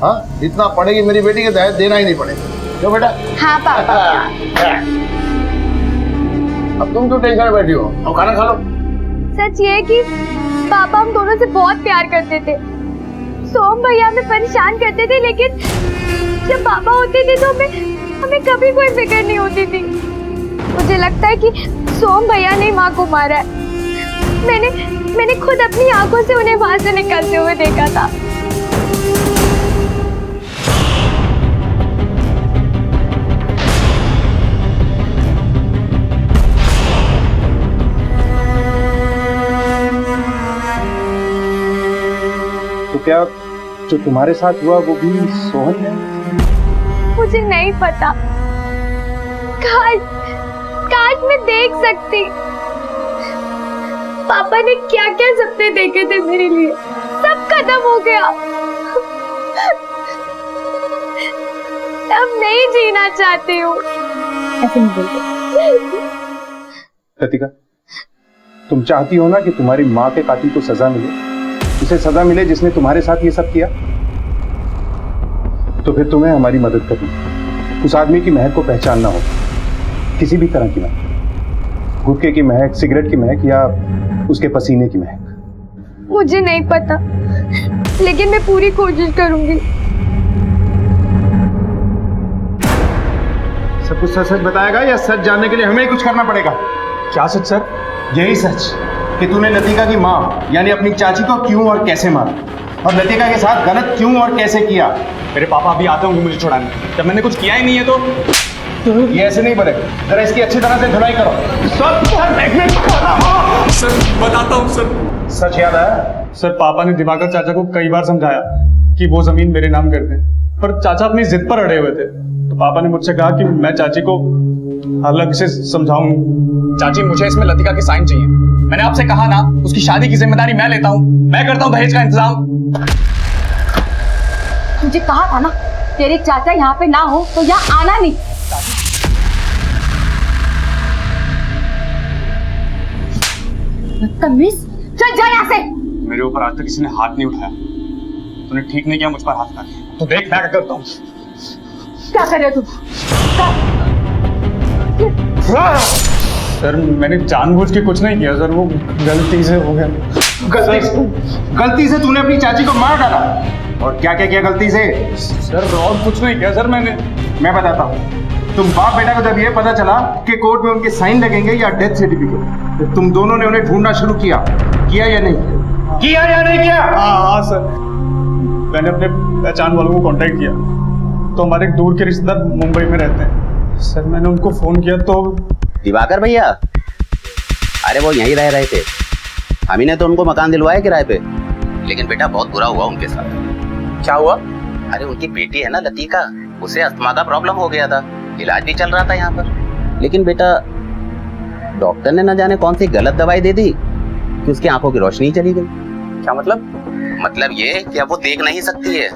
हाँ, इतना पड़ेगी मेरी बेटी के दहेज देना ही नहीं पड़ेगा। क्यों बेटा? हाँ पापा। अब तुम क्यों टेंशन में बैठी हो? अब खाना खा लो। सच ये है कि पापा हम दोनों से बहुत प्यार करते थे। सोम भैया हमें परेशान करते थे, लेकिन जब पापा होते थे तो हमें कभी कोई फिक्र नहीं होती थी। मुझे लगता है कि सोम भैया ने माँ को मारा है। मैंने खुद अपनी आंखों से उन्हें वहां से निकलते हुए देखा था। तो क्या जो तुम्हारे साथ हुआ वो भी सोहन है? मुझे नहीं पता। काश मैं देख सकती। पापा ने क्या क्या सपने देखे थे मेरे लिए, सब खत्म हो गया। अब नहीं जीना चाहती हूँ। ऐसे नहीं बोलते। लतिका, तुम चाहती हो ना कि तुम्हारी माँ के कातिल को सजा मिले, उसे सजा मिले जिसने तुम्हारे साथ ये सब किया? तो फिर तुम्हें हमारी मदद करनी, उस आदमी की महक को पहचानना होगा, किसी भी तरह की महक, गुटखे की महक, सिगरेट की महक या उसके पसीने की महक। मुझे नहीं पता, लेकिन मैं पूरी कोशिश करूंगी। सब कुछ सच सच बताएगा या सच जानने के लिए हमें कुछ करना पड़ेगा? क्या सच सर? यही सच कि तूने लतिका की माँ यानी अपनी चाची को क्यों और कैसे मारा, और लतिका के साथ गलत क्यों और कैसे किया। मेरे पापा अभी आते होंगे मुझे छुड़ाने, जब मैंने कुछ किया ही नहीं है तो ये ऐसे नहीं बनेगा। जरा इसकी अच्छी तरह से धुलाई करो। सब देखने सर बताता हूँ सर। सच याद आया? सर पापा ने दिवाकर चाचा को कई बार समझाया कि वो जमीन मेरे नाम कर दें, पर चाचा अपनी जिद पर अड़े हुए थे। तो पापा ने मुझसे कहा कि मैं चाची को अलग से समझाऊं। चाची मुझे इसमें लतिका की साइन चाहिए। मैंने आपसे कहा ना, उसकी शादी की जिम्मेदारी मैं लेता हूँ, मैं करता हूँ दहेज का इंतजाम। तुझे कहा था ना, तेरे चाचा यहाँ पे ना हो तो यहाँ आना नहीं। बदतमीज, चल जा यहाँ से। मेरे ऊपर आज तक किसी ने हाथ नहीं उठाया, तूने ठीक नहीं किया मुझ पर हाथ उठाया। तो देख मैं क्या करता हूँ। क्या कर रहे हो तुम? सर मैंने जानबूझ के कुछ नहीं किया सर, वो गलती से हो गया। गलती से तूने अपनी चाची को मार डाला? और क्या क्या किया गलती से? सर और कुछ नहीं किया सर मैंने। मैं बताता हूँ। तुम बाप बेटा को जब ये पता चला कि कोर्ट में उनके साइन लगेंगे या डेथ सर्टिफिकेट, तो तुम दोनों ने उन्हें ढूंढना शुरू किया या नहीं? किया या नहीं किया? हाँ सर, मैंने अपने पहचान वालों को कांटेक्ट किया, तो हमारे एक दूर के रिश्तेदार मुंबई में रहते हैं। सर मैंने उनको फोन किया तो दिवाकर भैया, अरे वो यहीं रह रहे थे, हम ही ने तो उनको मकान दिलवाया किराए पे। लेकिन बेटा बहुत बुरा हुआ उनके साथ। क्या हुआ? अरे उनकी बेटी है ना लतिका, उसे अस्थमा का प्रॉब्लम हो गया था, इलाज भी चल रहा था यहाँ पर। लेकिन बेटा डॉक्टर ने न जाने कौन सी गलत दवाई दे दी कि उसकी आंखों की रोशनी चली गई। क्या मतलब? मतलब ये कि अब वो देख नहीं सकती है।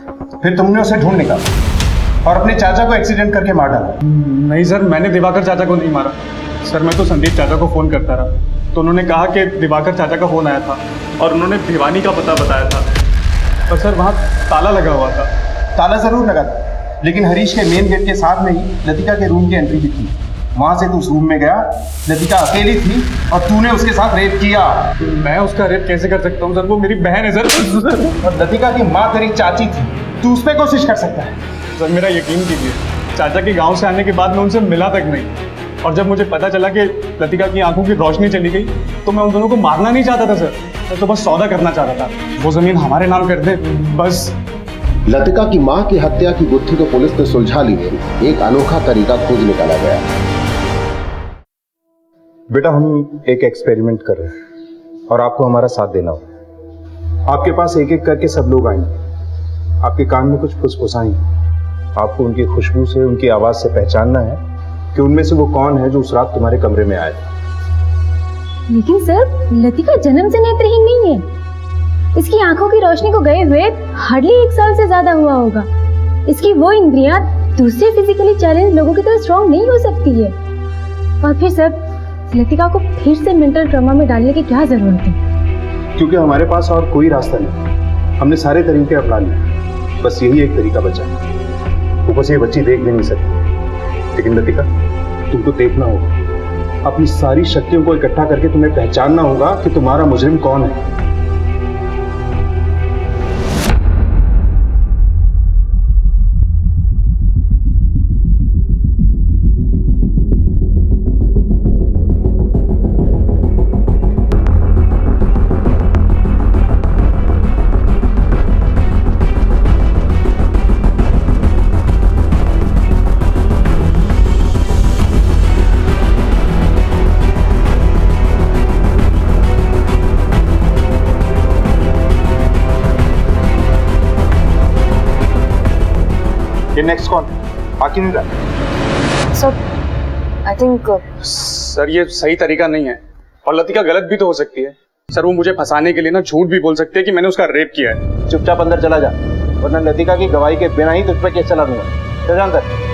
फिर तुमने उसे ढूंढ निकाला और अपने चाचा को एक्सीडेंट करके मार डाला? नहीं सर, मैंने दिवाकर चाचा को नहीं मारा सर। मैं तो संदीप चाचा को फोन करता रहा, तो उन्होंने कहा कि दिवाकर चाचा का फोन आया था और उन्होंने भिवानी का पता बताया था, पर सर वहाँ ताला लगा हुआ था। ताला जरूर लगा था, लेकिन हरीश के मेन गेट के साथ में ही लतिका के रूम की एंट्री भी थी। वहां से तू उस रूम में गया, लतिका अकेली थी और तूने उसके साथ रेप किया। मैं उसका रेप कैसे कर सकता हूँ सर, वो मेरी बहन है सर। और लतिका की माँ तेरी चाची थी, तू उस पर कोशिश कर सकता है? सर मेरा यकीन कीजिए, चाचा के गांव से आने के बाद मैं उनसे मिला तक नहीं, और जब मुझे पता चला कि लतिका की आंखों की रोशनी चली गई तो मैं उन दोनों को मारना नहीं चाहता था सर, मैं तो बस सौदा करना चाहता था, वो जमीन हमारे नाम कर दे बस। लतिका की मां की हत्या की गुत्थी तो पुलिस ने सुलझा ली है, एक अनोखा तरीका खोज निकाला गया। बेटा हम एक एक्सपेरिमेंट कर रहे हैं और आपको हमारा साथ देना होगा। आपके पास एक एक करके सब लोग आएंगे, आपके कान में कुछ फुसफुसाएंगे, आपको उनकी खुशबू से, उनकी आवाज से पहचानना है कि उनमें से वो कौन है जो उस रात तुम्हारे कमरे में आया था। लेकिन सर लतिका जन्म से नेत्रहीन नहीं है, इसकी आंखों की रोशनी को गए हुए हार्डली 1 साल से ज्यादा हुआ होगा। इसकी वो इंद्रियां दूसरे फिजिकली चैलेंज लोगों की तरह स्ट्रांग नहीं हो सकती है। और फिर सर लतिका को फिर से मेंटल ट्रॉमा में डालने की क्या जरूरत है? क्योंकि हमारे पास और कोई रास्ता नहीं, हमने सारे तरीके अपना लिए, बस यही एक तरीका बचा है। ऊपर से ये बच्ची देख भी नहीं सकती, लेकिन लतिका तुमको देखना होगा, अपनी सारी शक्तियों को इकट्ठा करके तुम्हें पहचानना होगा कि तुम्हारा मुजरिम कौन है। ये नेक्स्ट कौन बाकी नहीं रहा? सर आई थिंक सर ये सही तरीका नहीं है, और लतिका गलत भी तो हो सकती है सर। वो मुझे फंसाने के लिए ना झूठ भी बोल सकती है कि मैंने उसका रेप किया है। चुपचाप अंदर चला जा, वरना लतिका की गवाही के बिना ही तुझ पर केस चला दूंगा। चल जा अंदर।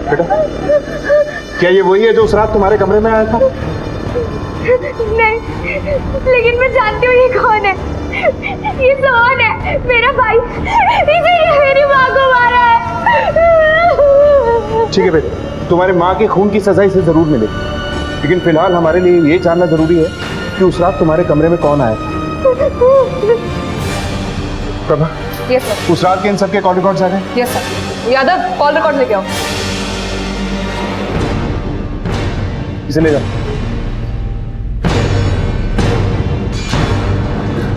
बेटा क्या ये वही है जो उस रात तुम्हारे कमरे में आया था? नहीं, लेकिन मैं जानती हूँ ये कौन है। ये सोहन है, मेरा भाई। इसीलिए मेरी माँ को मारा है। ठीक है बेटा, तुम्हारे माँ के खून की सजा इसे जरूर मिलेगी, लेकिन फिलहाल हमारे लिए ये जानना जरूरी है कि उस रात तुम्हारे कमरे में कौन आया था। Prabha, yes sir. उस रात के इन सबके कॉल रिकॉर्ड्स आ गए? Yes sir. Yadav call record लेके आओ। इसे ले जाओ।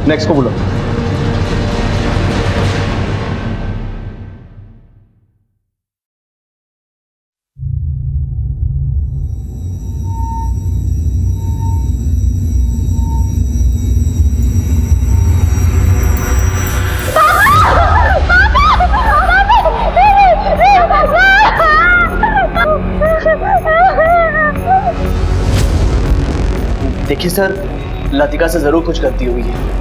नेक्स्ट को बुलाओ। देखिए सर, लतिका से जरूर कुछ गलती हुई है।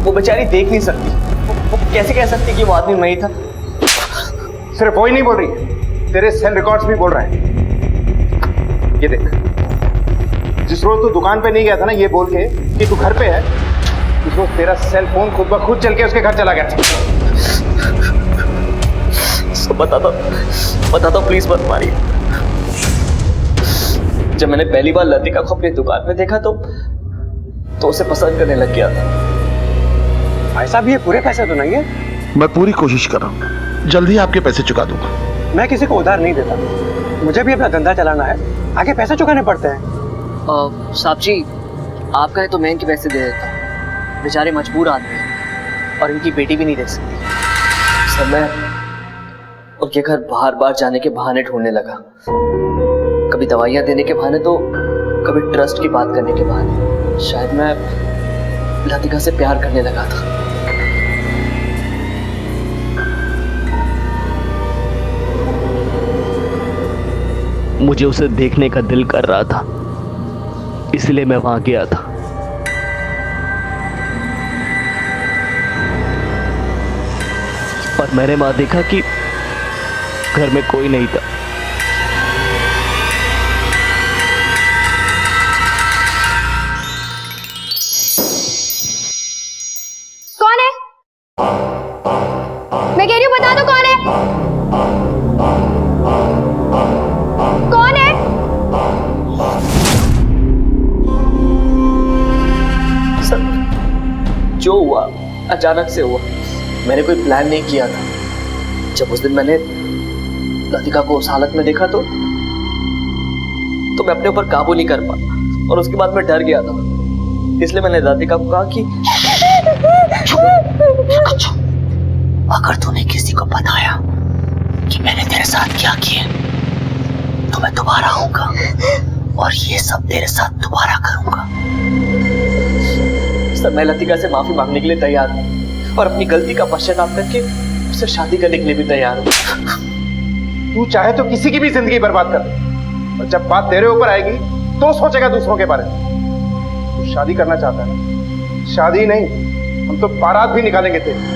वो बेचारी देख नहीं सकती। वो कैसे कह सकती कि वो आदमी मैं ही था? सिर्फ वही नहीं बोल रही, तेरे सेल रिकॉर्ड्स भी बोल रहे हैं। ये देख, जिस रोज तू दुकान पे नहीं गया था ना ये बोल के कि तू घर पे है, उस रोज तेरा सेल फोन खुद ब खुद चल के उसके घर चला गया था। सब बता दो प्लीज मत मारिए। जब मैंने पहली बार लतिका को अपनी दुकान में देखा तो उसे पसंद करने लग गया था। भाई साहब ये पूरे पैसे तो नहीं है? मैं पूरी कोशिश कर रहा हूँ, जल्दी आपके पैसे चुका दूंगा। मैं किसी को उधार नहीं देता, मुझे भी अपना धंधा चलाना है, आगे पैसे चुकाने पड़ते हैं। साहब जी, आप कहे तो मैं इनके पैसे दे देता हूँ। बेचारे मजबूर आदमी हैं और इनकी बेटी भी नहीं देख सकती। सर मैं उनके घर बार बार जाने के बहाने ढूंढने लगा, कभी दवाइयाँ देने के बहाने तो कभी ट्रस्ट की बात करने के बहाने। शायद मैं लतिका से प्यार करने लगा था। मुझे उसे देखने का दिल कर रहा था, इसलिए मैं वहां गया था। और मैंने वहां देखा कि घर में कोई नहीं था। कौन है? मैं कह रही हूँ बता दो कौन है? कौन है? सर, जो हुआ अचानक से हुआ, मैंने कोई प्लान नहीं किया था। जब उस दिन मैंने लतिका को उस हालत में देखा तो मैं अपने ऊपर काबू नहीं कर पाया और उसके बाद मैं डर गया था। इसलिए मैंने लतिका को कहा कि अगर तूने किसी को बताया कि मैंने तेरे साथ क्या किया तो मैं दोबारा आऊंगा और ये सब तेरे साथ दोबारा करूंगा। सर, मैं लतिका से माफी मांगने के लिए तैयार हूँ और अपनी गलती का पश्चाताप करके उससे शादी करने के लिए भी तैयार हूँ। तू चाहे तो किसी की भी जिंदगी बर्बाद कर दे, और जब बात तेरे ऊपर आएगी तो सोचेगा दूसरों के बारे में। तू शादी करना चाहता है ना? शादी नहीं, हम तो बारात भी निकालेंगे तेरी।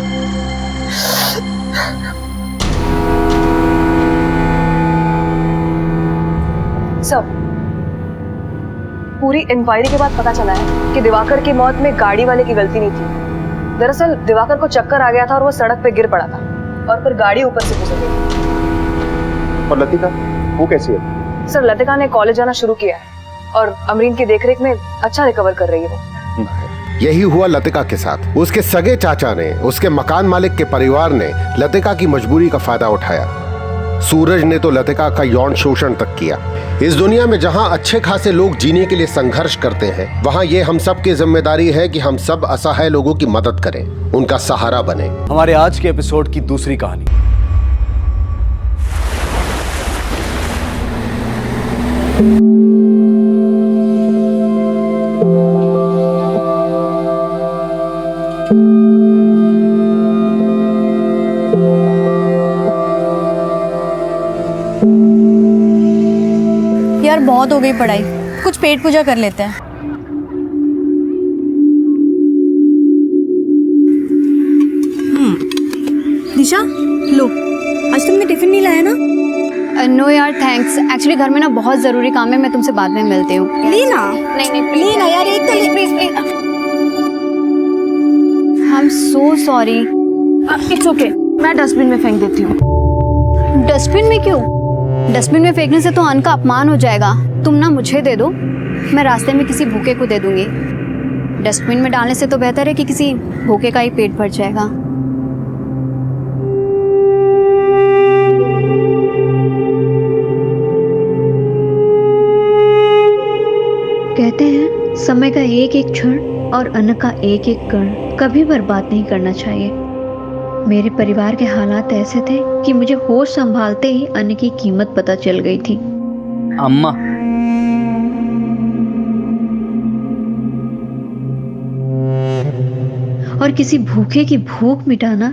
सर, पूरी इंक्वायरी के बाद पता चला है कि दिवाकर की मौत में गाड़ी वाले की गलती नहीं थी। दरअसल दिवाकर को चक्कर आ गया था और वो सड़क पे गिर पड़ा था और फिर गाड़ी ऊपर से गुजर गई। और लतिका, वो कैसी है? सर, लतिका ने कॉलेज जाना शुरू किया है और अमरीन की देखरेख में अच्छा रिकवर कर रही है वो। यही हुआ लतिका के साथ। उसके सगे चाचा ने, उसके मकान मालिक के परिवार ने लतिका की मजबूरी का फायदा उठाया। सूरज ने तो लतिका का यौन शोषण तक किया। इस दुनिया में जहां अच्छे खासे लोग जीने के लिए संघर्ष करते हैं, वहां ये हम सब की जिम्मेदारी है कि हम सब असहाय लोगों की मदद करें, उनका सहारा बने। हमारे आज के एपिसोड की दूसरी कहानी। यार बहुत हो गई पढ़ाई, कुछ पेट पूजा कर लेते हैं। दिशा, लो, आज तुमने टिफिन नहीं लाया ना? नो यार थैंक्स, एक्चुअली घर में ना बहुत जरूरी काम है, मैं तुमसे बाद में मिलती हूँ। लेना नहीं लेना यार, एक तो please please. I am so sorry. It's okay, मैं डस्टबिन में फेंक देती हूँ। डस्टबिन में क्यों? डस्टबिन में फेंकने से तो अन्न का अपमान हो जाएगा। तुम ना मुझे दे दो, मैं रास्ते में किसी भूखे को दे दूंगी। डस्टबिन में डालने से तो बेहतर है कि किसी भूखे का ही पेट भर जाएगा। कहते हैं समय का एक एक क्षण और अन्न का एक एक कण कभी बर्बाद नहीं करना चाहिए। मेरे परिवार के हालात ऐसे थे कि मुझे होश संभालते ही अन्न की कीमत पता चल गई थी। अम्मा, और किसी भूखे की भूख मिटाना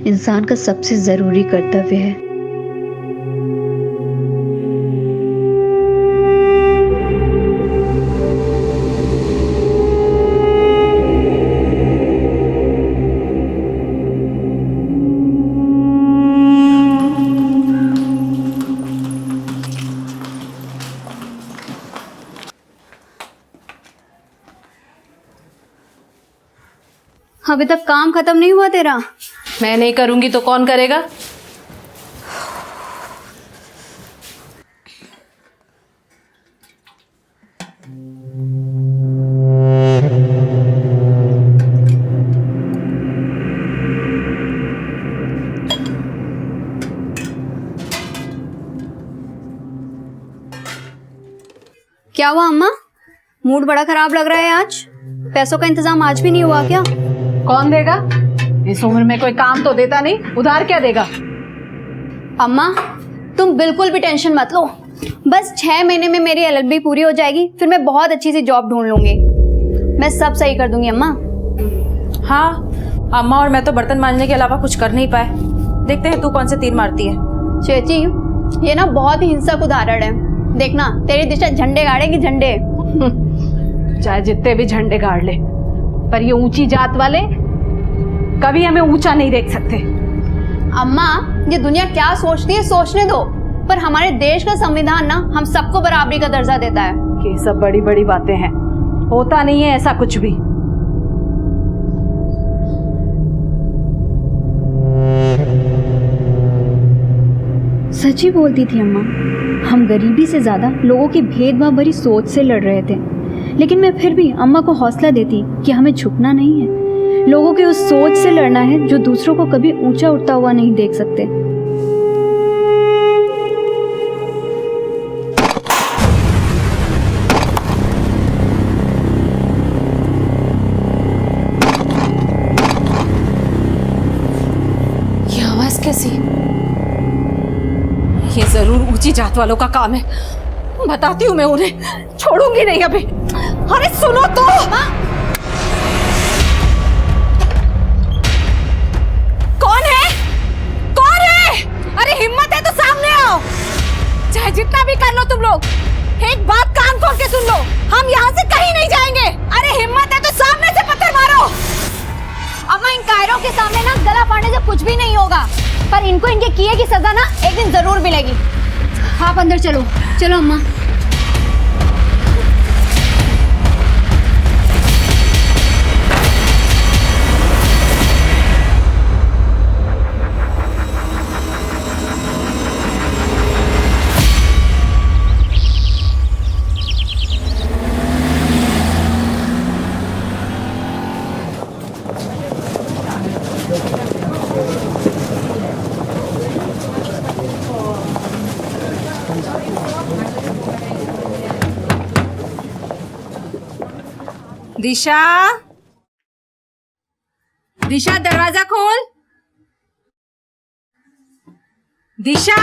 इंसान का सबसे जरूरी कर्तव्य है। अभी तक काम खत्म नहीं हुआ तेरा? मैं नहीं करूंगी तो कौन करेगा? क्या हुआ अम्मा? मूड बड़ा खराब लग रहा है आज। पैसों का इंतजाम आज भी नहीं हुआ क्या? कौन देगा? इस उम्र में कोई काम तो देता नहीं, उधार क्या देगा? अम्मा तुम बिल्कुल भी टेंशन मत लो, बस 6 महीने में मेरी LLB पूरी हो जाएगी, फिर मैं बहुत अच्छी सी जॉब ढूंढ लूंगी। मैं सब सही कर दूंगी अम्मा। हाँ, अम्मा और मैं तो बर्तन मांजने के अलावा कुछ कर नहीं पाए। देखते हैं तू कौन से तीर मारती है। चेची ये ना बहुत ही हिंसक उदाहरण है। देखना तेरी दिशा झंडे गाड़ेगी, झंडे। चाहे जितने भी झंडे गाड़ ले, पर ये ऊंची जात वाले कभी हमें ऊंचा नहीं देख सकते। अम्मा ये दुनिया क्या सोचती है सोचने दो, पर हमारे देश का संविधान ना हम सबको बराबरी का दर्जा देता है। ये सब बड़ी बड़ी बातें हैं, होता नहीं है ऐसा कुछ भी। सच्ची बोलती थी अम्मा। हम गरीबी से ज्यादा लोगों की भेदभाव भरी सोच से लड़ रहे थे, लेकिन मैं फिर भी अम्मा को हौसला देती कि हमें झुकना नहीं है, लोगों की उस सोच से लड़ना है जो दूसरों को कभी ऊंचा उठता हुआ नहीं देख सकते। ये आवाज कैसी? ये जरूर ऊंची जात वालों का काम है। बताती हूँ मैं उन्हें, छोड़ूंगी नहीं अभी। अरे सुनो तो। कौन है? कौन है? अरे हिम्मत है तो सामने आओ। चाहे जितना भी कर लो तुम लोग, एक बात कान खोल के सुन लो, हम यहाँ से कहीं नहीं जाएंगे। अरे हिम्मत है तो सामने से पत्थर मारो। अम्मा इन कायरों के सामने ना गला फाड़ने से कुछ भी नहीं होगा, पर इनको इनके किए की सजा ना एक दिन जरूर मिलेगी। आप अंदर चलो। चलो अम्मा। दिशा, दिशा दरवाजा खोल। दिशा,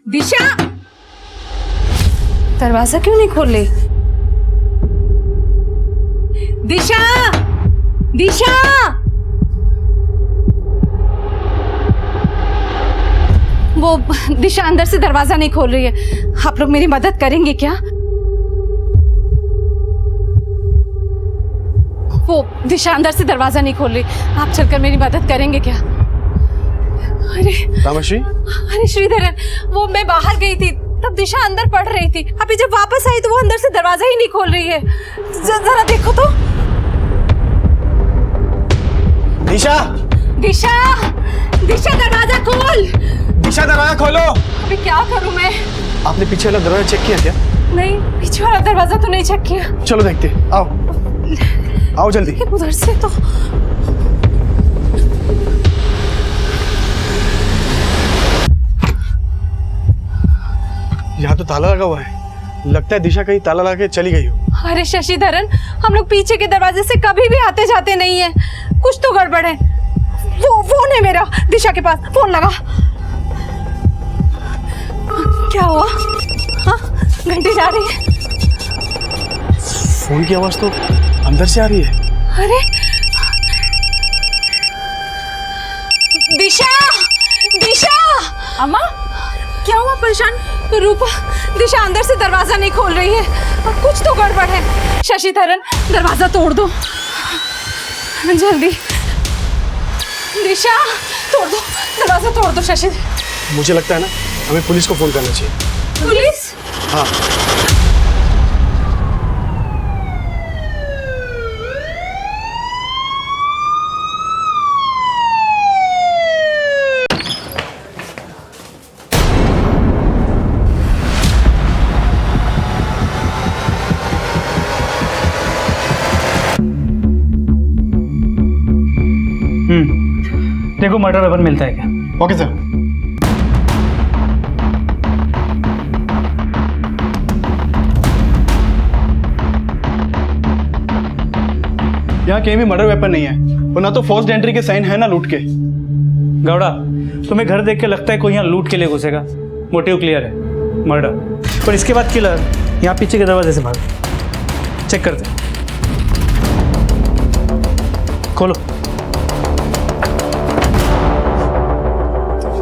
दिशा दरवाजा क्यों नहीं खोल रही? दिशा, दिशा वो दिशा अंदर से दरवाजा नहीं खोल रही है। आप लोग मेरी मदद करेंगे क्या? वो दिशा अंदर से दरवाजा नहीं खोल रही, आप चलकर मेरी मदद करेंगे क्या? अरे तामश्री, अरे श्रीधरन, वो मैं बाहर गई थी तब दिशा अंदर पढ़ रही थी, अभी जब वापस आई तो वो अंदर से दरवाजा ही नहीं खोल रही है। जरा देखो तो। दिशा, दिशा, दिशा दरवाजा खोल। दिशा दरवाजा खोलो। अभी क्या करूं मैं? आपने पीछे वाला दरवाजा चेक किया क्या? नहीं, पीछे वाला दरवाजा तो नहीं चेक किया। चलो देखते, आओ आओ जल्दी। उधर से तो यहाँ तो ताला लगा हुआ है, लगता है दिशा कहीं ताला लगा के चली गई हो। अरे शशिधरन, हम लोग पीछे के दरवाजे से कभी भी आते जाते नहीं है, कुछ तो गड़बड़ है। वो फोन है मेरा, दिशा के पास, फोन लगा। क्या हुआ? हाँ, घंटी जा रही है। फोन की आवाज तो अंदर से आ रही है। अरे दिशा, दिशा! अम्मा, क्या हुआ? परेशान? रूपा, दिशा अंदर से दरवाजा नहीं खोल रही है, कुछ तो गड़बड़ है। शशिधरन, दरवाजा तोड़ दो जल्दी। दिशा, तोड़ दो दरवाजा, तोड़ दो शशि। मुझे लगता है ना, हमें पुलिस को फोन करना चाहिए। पुलिस? हाँ। देखो मर्डर वेपन मिलता है क्या? Okay sir. यहाँ कहीं भी मर्डर वेपन नहीं है, और ना तो फोर्स्ड एंट्री के साइन है ना लूट के। गौड़ा, तुम्हें घर देख के लगता है कोई यहाँ लूट के लिए घुसेगा? मोटिव क्लियर है, मर्डर। पर इसके बाद किलर यहाँ पीछे के दरवाजे से भागा। चेक करते, खोलो,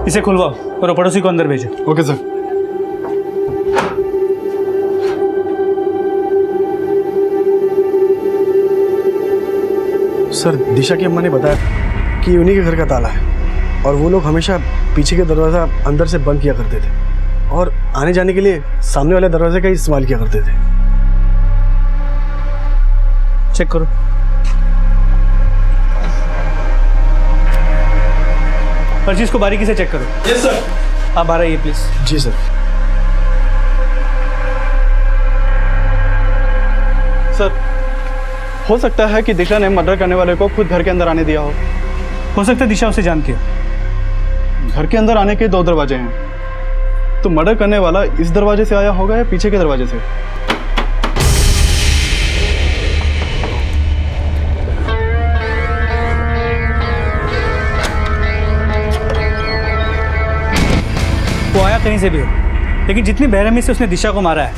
इसे खुलवाओ और पड़ोसी को अंदर भेजो। Okay sir. सर, दिशा की अम्मा ने बताया कि उन्हीं के घर का ताला है और वो लोग हमेशा पीछे के दरवाज़ा अंदर से बंद किया करते थे और आने जाने के लिए सामने वाले दरवाजे का इस्तेमाल किया करते थे। चेक करो। पर चीज को बारीकी से चेक करो। Yes sir. आप आ रही है प्लीज। Ji sir. सर, हो सकता है कि दिशा ने मर्डर करने वाले को खुद घर के अंदर आने दिया हो सकता है दिशा उसे जानती है। घर के अंदर आने के 2 दरवाजे हैं, तो मर्डर करने वाला इस दरवाजे से आया होगा या पीछे के दरवाजे से। वो आया कहीं से भी हो, लेकिन जितनी बेरहमी से उसने दिशा को मारा है,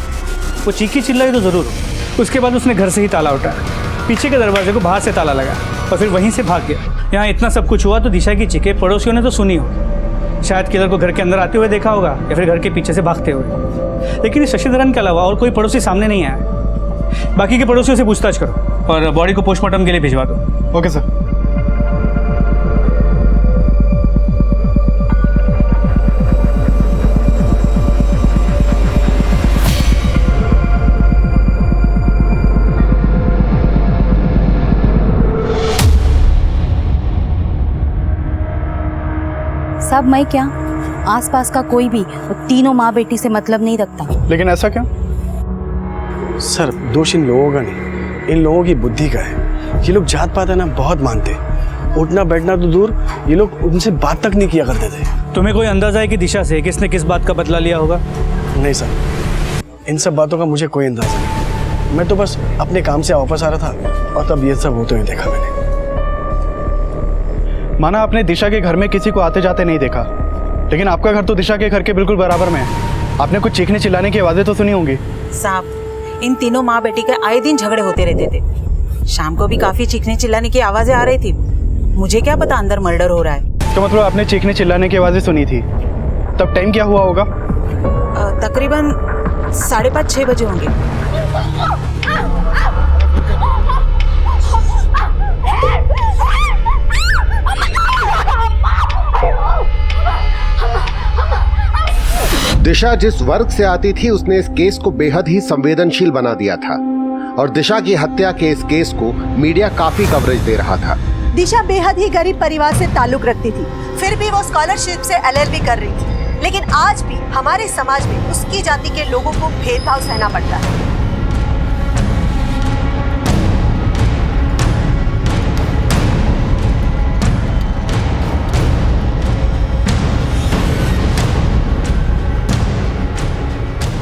वो चीखी चिल्लाई तो जरूर हो। उसके बाद उसने घर से ही ताला उठाया, पीछे के दरवाजे को बाहर से ताला लगा और फिर वहीं से भाग गया। यहाँ इतना सब कुछ हुआ तो दिशा की चीखें पड़ोसियों ने तो सुनी हो। शायद किलर को घर के अंदर आते हुए देखा होगा या फिर घर के पीछे से भागते हुए। लेकिन इस शशिधरन के अलावा और कोई पड़ोसी सामने नहीं आया। बाकी के पड़ोसियों से पूछताछ करो और बॉडी को पोस्टमार्टम के लिए भिजवा दो। Okay sir. सब मैं क्या, आसपास का कोई भी तीनों माँ बेटी से मतलब नहीं रखता। लेकिन ऐसा क्यों? सर, दोष इन लोगों का नहीं, इन लोगों की बुद्धि का है। ये लोग जात पात है ना बहुत मानते, उठना बैठना तो दूर, ये लोग उनसे बात तक नहीं किया करते थे। तुम्हें कोई अंदाजा है कि दिशा से किसने किस बात का बदला लिया होगा? नहीं सर, इन सब बातों का मुझे कोई अंदाजा नहीं। मैं तो बस अपने काम से वापस आ रहा था और तब ये सब होते हुए देखा मैंने। माना आपने दिशा के घर में किसी को आते जाते नहीं देखा, लेकिन आपका घर तो दिशा के घर के बिल्कुल बराबर में है। आपने कुछ चीखने चिल्लाने की आवाजें तो सुनी होंगी। साहब, इन तीनों माँ बेटी के आए दिन झगड़े होते रहते थे। शाम को भी काफी चीखने चिल्लाने की आवाजें आ रही थी। मुझे क्या पता अंदर मर्डर हो रहा है। तो मतलब आपने चीखने चिल्लाने की आवाजें सुनी थी। तब टाइम क्या हुआ होगा? तकरीबन 5:30-6 बजे होंगे। दिशा जिस वर्ग से आती थी उसने इस केस को बेहद ही संवेदनशील बना दिया था और दिशा की हत्या के इस केस को मीडिया काफी कवरेज दे रहा था। दिशा बेहद ही गरीब परिवार से ताल्लुक रखती थी, फिर भी वो स्कॉलरशिप से LLB कर रही थी। लेकिन आज भी हमारे समाज में उसकी जाति के लोगों को भेदभाव सहना पड़ता है।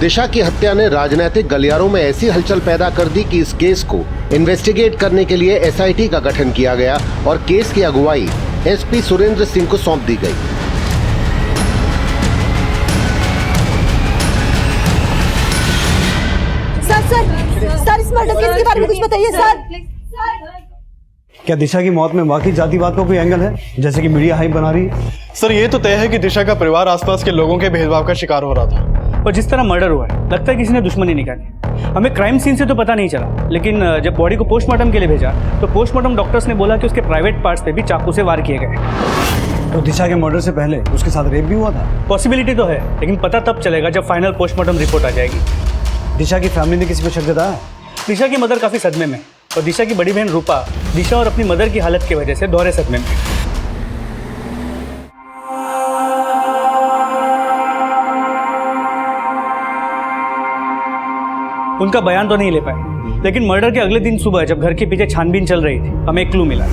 दिशा की हत्या ने राजनीतिक गलियारों में ऐसी हलचल पैदा कर दी कि इस केस को इन्वेस्टिगेट करने के लिए एसआईटी का गठन किया गया और केस की अगुवाई एसपी सुरेंद्र सिंह को सौंप दी गई। सर इस मर्डर केस के बारे में कुछ बताइए सर। क्या दिशा की मौत में वाकई जातिवाद का कोई एंगल है, जैसे कि मीडिया हाइप बना रही है? सर ये तो तय है कि दिशा का परिवार आसपास के लोगों के भेदभाव का शिकार हो रहा था, और जिस तरह मर्डर हुआ है लगता है किसी ने दुश्मनी निकाली। हमें क्राइम सीन से तो पता नहीं चला, लेकिन जब बॉडी को पोस्टमार्टम के लिए भेजा तो पोस्टमार्टम डॉक्टर्स ने बोला कि उसके प्राइवेट पार्ट्स पे भी चाकू से वार किए गए। तो दिशा के मर्डर से पहले उसके साथ रेप भी हुआ था? पॉसिबिलिटी तो है, लेकिन पता तब चलेगा जब फाइनल पोस्टमार्टम रिपोर्ट आ जाएगी। दिशा की फैमिली ने किसी पर शक जताया? दिशा की मदर काफी सदमे में, और दिशा की बड़ी बहन रूपा दिशा और अपनी मदर की हालत की वजह से दोहरे सदमे में। उनका बयान तो नहीं ले पाए, लेकिन मर्डर के अगले दिन सुबह जब घर के पीछे छानबीन चल रही थी, हमें एक क्लू मिला।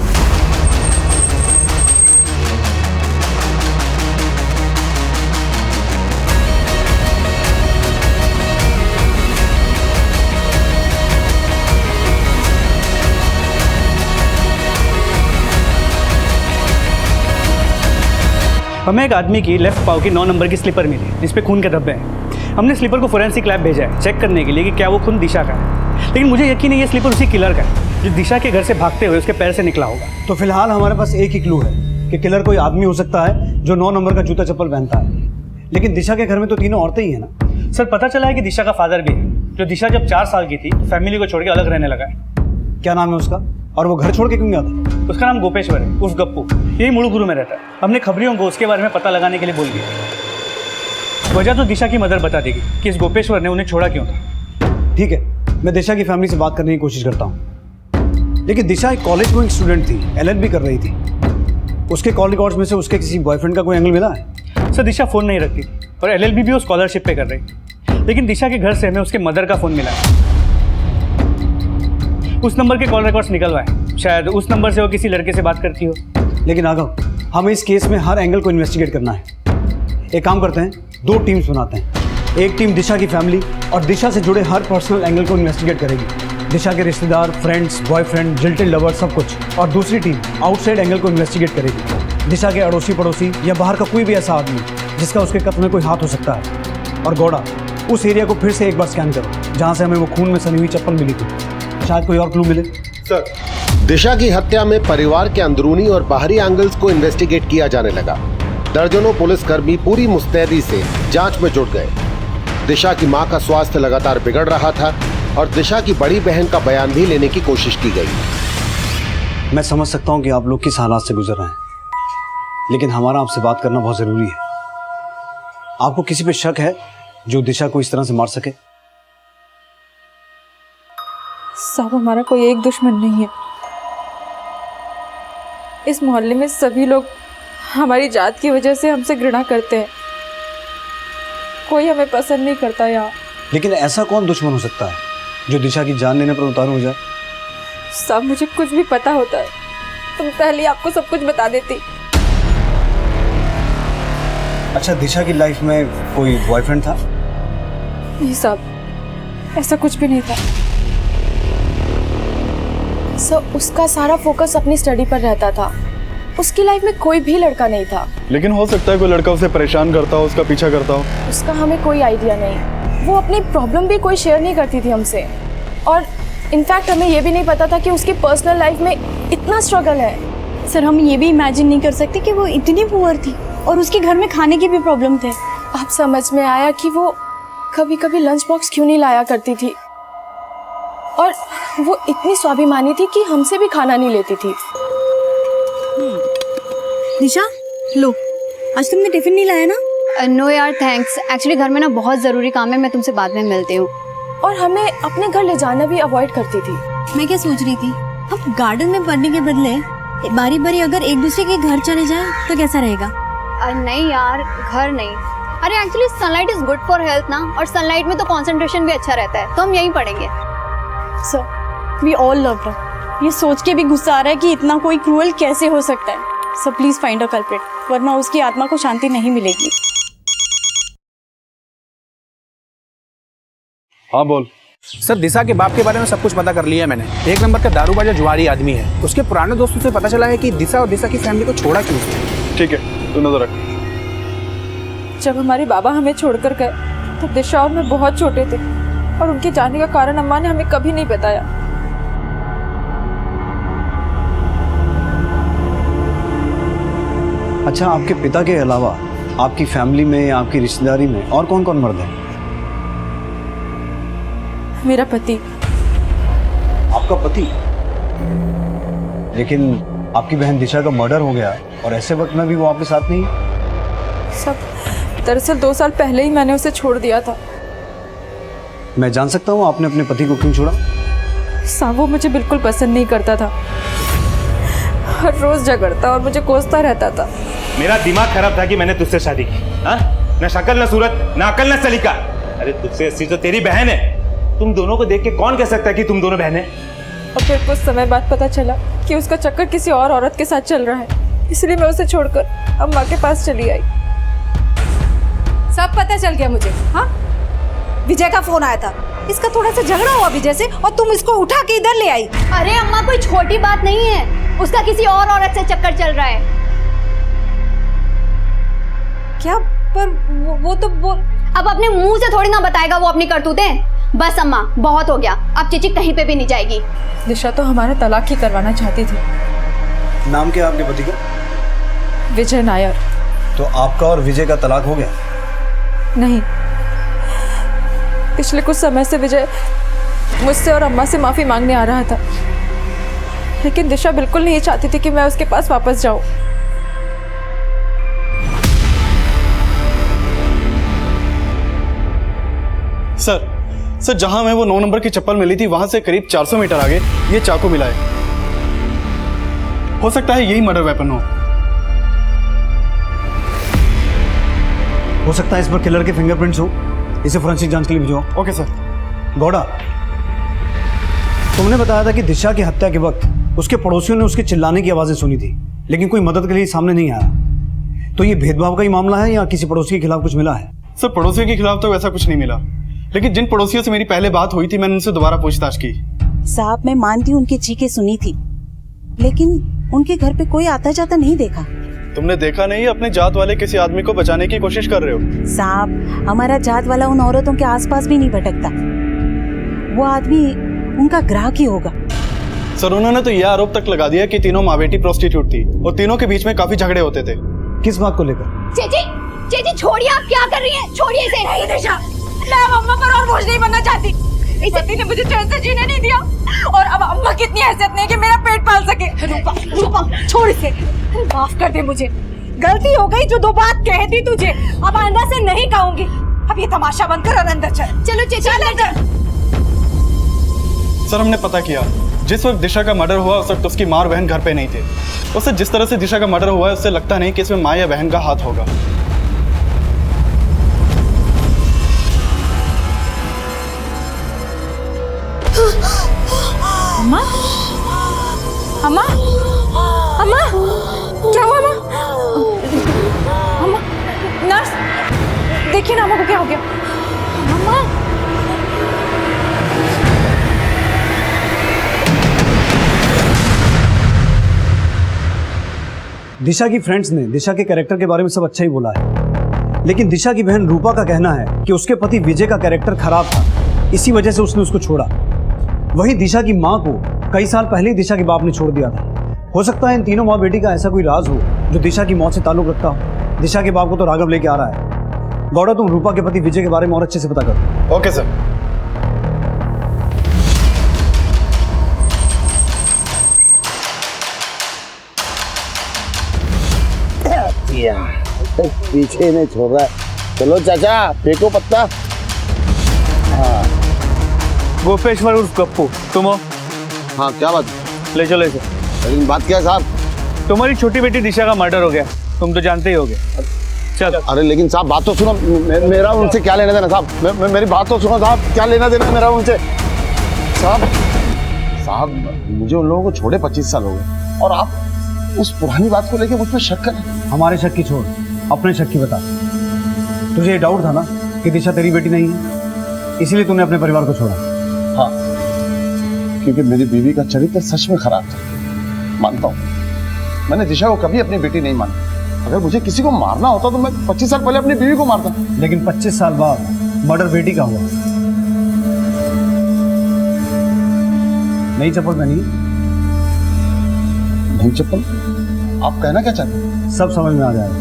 हमें एक आदमी की लेफ्ट पाव की 9 नंबर की स्लीपर मिली, जिसपे खून के धब्बे हैं। हमने स्लीपर को फोरेंसिक लैब भेजा है चेक करने के लिए कि क्या वो खून दिशा का है, लेकिन मुझे यकीन है ये स्लीपर उसी किलर का है जो दिशा के घर से भागते हुए उसके पैर से निकला होगा। तो फिलहाल हमारे पास एक ही क्लू है कि किलर कोई आदमी हो सकता है जो 9 नंबर का जूता चप्पल पहनता है, लेकिन दिशा के घर में तो तीनों औरतें ही है ना। सर पता चला है कि दिशा का फादर भी है, जो दिशा जब 4 साल की थी तो फैमिली को छोड़ के अलग रहने लगा है। क्या नाम है उसका, और वो घर छोड़ के क्यों गया था? उसका नाम गोपेश्वर है, उर्फ गप्पू। यही मुड़ुगुरु में रहता है। हमने खबरियों को उसके बारे में पता लगाने के लिए बोल दिया। वजह तो दिशा की मदर बता देगी कि इस गोपेश्वर ने उन्हें छोड़ा क्यों था। ठीक है, मैं दिशा की फैमिली से बात करने की कोशिश करता हूँ, लेकिन दिशा एक कॉलेज गोइंग स्टूडेंट थी, एलएलबी कर रही थी। उसके कॉल रिकॉर्ड्स में से उसके किसी बॉयफ्रेंड का कोई एंगल मिला है? सर दिशा फ़ोन नहीं रखती थी और एलएलबी भी वो स्कॉलरशिप पे कर रही, लेकिन दिशा के घर से हमें उसके मदर का फ़ोन मिला है। उस नंबर के कॉल रिकॉर्ड्स निकलवाए, शायद उस नंबर से वो किसी लड़के से बात करती हो। लेकिन आगव, हमें इस केस में हर एंगल को इन्वेस्टिगेट करना है। एक काम करते हैं, 2 टीम्स बनाते हैं। एक टीम दिशा की फैमिली और दिशा से जुड़े हर पर्सनल एंगल को इन्वेस्टिगेट करेगी, दिशा के रिश्तेदार, फ्रेंड्स, बॉयफ्रेंड, जिल्टेड लवर, सब कुछ। और दूसरी टीम आउटसाइड एंगल को इन्वेस्टिगेट करेगी, दिशा के अड़ोसी पड़ोसी या बाहर का कोई भी ऐसा आदमी जिसका उसके कत्ल में कोई हाथ हो सकता है। और गौड़ा, उस एरिया को फिर से एक बार स्कैन करो जहाँ से हमें वो खून में सनी हुई चप्पल मिली थी, शायद कोई और क्लू मिले। सर, दिशा की हत्या में परिवार के अंदरूनी और बाहरी एंगल्स को इन्वेस्टिगेट किया जाने लगा। दर्जनों पुलिसकर्मी पूरी मुस्तैदी से जांच में जुट गए। दिशा की मां का स्वास्थ्य लगातार बिगड़ रहा था और दिशा की बड़ी बहन का बयान भी लेने की कोशिश की गई। मैं समझ सकता हूं कि आप लोग किस हालात से गुजर रहे हैं, लेकिन हमारा आपसे बात करना बहुत जरूरी है। आपको किसी पे शक है जो दिशा को इस तरह से मार सके? साहब हमारा कोई एक दुश्मन नहीं है। इस मोहल्ले में सभी लोग हमारी जात की वजह से हमसे घृणा करते हैं। कोई हमें पसंद नहीं करता यहाँ। लेकिन ऐसा कौन दुश्मन हो सकता है जो दिशा की जान लेने पर उतारू हो जाए? साहब मुझे कुछ भी पता होता है तो मैं पहले आपको सब कुछ बता देती। अच्छा, दिशा की लाइफ में कोई बॉयफ्रेंड था? नहीं साहब, ऐसा कुछ भी नहीं था। सर उसका सारा फोकस अपनी स्टडी पर रहता था। उसकी लाइफ में कोई भी लड़का नहीं था। लेकिन हो सकता है कोई लड़का उसे परेशान करता हो, उसका पीछा करता हो। उसका हमें कोई आइडिया नहीं। वो अपनी प्रॉब्लम भी कोई शेयर नहीं करती थी हमसे, और इनफैक्ट हमें ये भी नहीं पता था कि उसकी पर्सनल लाइफ में इतना स्ट्रगल है। सर हम ये भी इमेजिन नहीं कर सकते कि वो इतनी पुअर थी और उसके घर में खाने की भी प्रॉब्लम थे। अब समझ में आया कि वो कभी कभी लंच बॉक्स क्यों नहीं लाया करती थी, और वो इतनी स्वाभिमानी थी कि हमसे भी खाना नहीं लेती थी। निशा लो, आज तुमने टिफिन नहीं लाया ना? नो यार थैंक्स, एक्चुअली घर में ना बहुत ज़रूरी काम है, मैं तुमसे बाद में मिलती हूँ। और हमें अपने घर ले जाना भी अवॉइड करती थी। मैं क्या सोच रही थी, अब गार्डन में पढ़ने के बदले बारी बारी अगर एक दूसरे के घर चले जाए तो कैसा रहेगा? नहीं यार, घर नहीं। अरे actually sunlight is good for health ना, और सनलाइट में तो कंसंट्रेशन भी अच्छा रहता है, तो हम यहीं पढ़ेंगे। Sir we all love her. ये सोच के भी गुस्सा आ रहा है कि इतना कोई क्रूअल कैसे हो सकता है। Sir please find a culprit, वरना उसकी आत्मा को शांति नहीं मिलेगी। हाँ बोल। सर दिशा के बाप के बारे में सब कुछ पता कर लिया मैंने। एक नंबर का दारूबाज और जुआरी आदमी है। उसके पुराने दोस्तों से पता चला है कि दिशा और दिशा की फैमिली को छोड़ा क्यों उसने। ठीक है, तू नजर रख। जब हमारे बाबा हमें छोड़कर गए तो दिशा और मैं बहुत छोटे थे और उनके जाने का कारण अम्मा ने हमें कभी नहीं बताया। अच्छा, आपके पिता के अलावा आपकी फैमिली में, आपकी रिश्तेदारी में और कौन कौन मर्द है? मेरा पति। आपका पति? लेकिन आपकी बहन दिशा का मर्डर हो गया और ऐसे वक्त में भी वो आपके साथ नहीं है? सब दरअसल 2 साल पहले ही मैंने उसे छोड़ दिया था। मैं जान सकता हूँ आपने अपने पति को क्यों छोड़ा? साहब वो मुझे बिल्कुल पसंद नहीं करता था, हर रोज झगड़ता और मुझे कोसता रहता था। मेरा दिमाग खराब था कि मैंने तुझसे शादी की। हाँ, न शक्ल न सूरत, न अकल न सलीका। अरे तुझसे अच्छी तो तेरी बहन है। तुम दोनों को देख के कौन कह सकता है कि तुम दोनों बहन है? और फिर कुछ समय बाद पता चला कि उसका चक्कर किसी और औरत के साथ चल रहा है, इसलिए मैं उसे छोड़कर अम्मा के पास चली आई। सब पता चल गया मुझे। हाँ, विजय का फोन आया था, इसका थोड़ा सा झगड़ा हुआ विजय से और तुम इसको उठा के इधर ले आई। अरे अम्मा कोई छोटी बात नहीं है, उसका किसी और औरत से चक्कर चल रहा है। क्या? पर वो तो अब अपने मुंह से थोड़ी ना बताएगा वो अपनी करतूतें। बस अम्मा बहुत हो गया, अब चिची कहीं पे भी नहीं जाएगी। दिशा तो हमारा तलाक ही करवाना चाहती थी। नाम क्या है आपके पति का? विजय नायर। तो आपका और विजय का तलाक हो गया? नहीं, पिछले कुछ समय से विजय मुझसे और अम्मा से माफी मांगने आ रहा था, लेकिन दिशा बिल्कुल नहीं चाहती थी कि मैं उसके पास वापस जाऊं। सर जहां मैं वो 9 नंबर की चप्पल मिली थी वहां से करीब 400 मीटर आगे ये चाकू मिला है। हो सकता है यही मर्डर वेपन हो सकता है इस पर किलर के फिंगरप्रिंट्स हो। इसे फोरेंसिक जांच के लिए भिजवाओ। Okay sir. गौड़ा, तुमने बताया था कि दिशा की हत्या के वक्त उसके पड़ोसियों ने उसके चिल्लाने की आवाजें सुनी थी, लेकिन कोई मदद के लिए सामने नहीं आया। तो ये भेदभाव का ही मामला है या किसी पड़ोसी के खिलाफ कुछ मिला है? सर पड़ोसियों के खिलाफ तो वैसा कुछ नहीं मिला, लेकिन जिन पड़ोसियों से मेरी पहले बात हुई थी मैंने उनसे दोबारा पूछताछ की। साहब मैं मानती हूँ उनकी चीखें सुनी थी, लेकिन उनके घर पे कोई आता जाता नहीं देखा। तुमने देखा नहीं? अपने जात वाले किसी आदमी को बचाने की कोशिश कर रहे हो। साहब हमारा जात वाला उन औरतों के आसपास भी नहीं भटकता, वो आदमी उनका ग्राहक ही होगा। सर उन्होंने तो यह आरोप तक लगा दिया कि तीनों माँ बेटी प्रोस्टिट्यूट थी और तीनों के बीच में काफी झगड़े होते थे। किस बात को लेकर? चेची छोड़िए, आप क्या कर रही हैं? छोड़िए इसे। नहीं दिशा, मैं अब अम्मा पर और बोझ नहीं बनना चाहती। इस पति ने मुझे चैन से जीने नहीं दिया और अब अम्मा की इतनी हैसियत नहीं कि मेरा पेट पाल सके। रूपा छोड़ इसे, माफ कर दे मुझे, गलती हो गई जो 2 बात कह दी तुझे, अब आइंदा से नहीं कहूंगी। अब ये तमाशा बंद कर और अंदर चल। चलो चेची अंदर। सर हमने पता किया, जिस वक्त दिशा का मर्डर हुआ उस वक्त उसकी माँ और बहन घर पे नहीं थे। उससे जिस तरह से दिशा का मर्डर हुआ है उससे लगता नहीं कि इसमें माँ या बहन का हाथ होगा। अम्मा, अम्मा, अम्मा, क्या हुआ अम्मा? अम्मा, नर्स, देखिए ना अम्मा को क्या हो गया। अम्मा, दिशा की फ्रेंड्स ने दिशा के कैरेक्टर के बारे में सब अच्छा ही बोला है, लेकिन दिशा की बहन रूपा का कहना है कि उसके पति विजय का कैरेक्टर खराब था, इसी वजह से उसने उसको छोड़ा। वहीं दिशा की माँ को कई साल पहले ही दिशा के बाप ने छोड़ दिया था। हो सकता है इन तीनों माँ बेटी का ऐसा कोई राज हो जो दिशा की मौत से ताल्लुक रखता हो। दिशा के बाप को तो राघव लेके आ रहा है। गौड़ा, तुम रूपा के पति विजय के बारे में और अच्छे से पता करो। Okay sir. पीछे नहीं छोड़ रहा है। चलो चाचा फेंको पत्ता। हाँ गोपेश्वर उर्फ गप्पू, तुम हो? हाँ क्या बात? ले चलो इसे। लेकिन बात क्या है साहब? तुम्हारी छोटी बेटी दिशा का मर्डर हो गया, तुम तो जानते ही होगे। चल। अरे लेकिन साहब बात तो सुनो, मेरा उनसे क्या लेना देना साहब? मेरी बात तो सुनो साहब, क्या लेना देना मेरा उनसे? साहब मुझे उन लोगों को छोड़े 25 साल हो गए और आप उस पुरानी बात को लेके मुझ पर शक करें। हमारे शक की छोड़, अपने शक की बता। तुझे ये डाउट था ना कि दिशा तेरी बेटी नहीं है? इसीलिए तूने अपने परिवार को छोड़ा। हाँ, क्योंकि मेरी बीवी का चरित्र सच में खराब था, मानता हूँ। मैंने दिशा को कभी अपनी बेटी नहीं माना। अगर मुझे किसी को मारना होता तो मैं 25 साल पहले अपनी बीवी को मारता। लेकिन 25 साल बाद मर्डर बेटी का हुआ। नई चप्पल पहनी? नई चप्पल? आप कहना क्या चाहते हैं? सब समझ में आ जाएगा।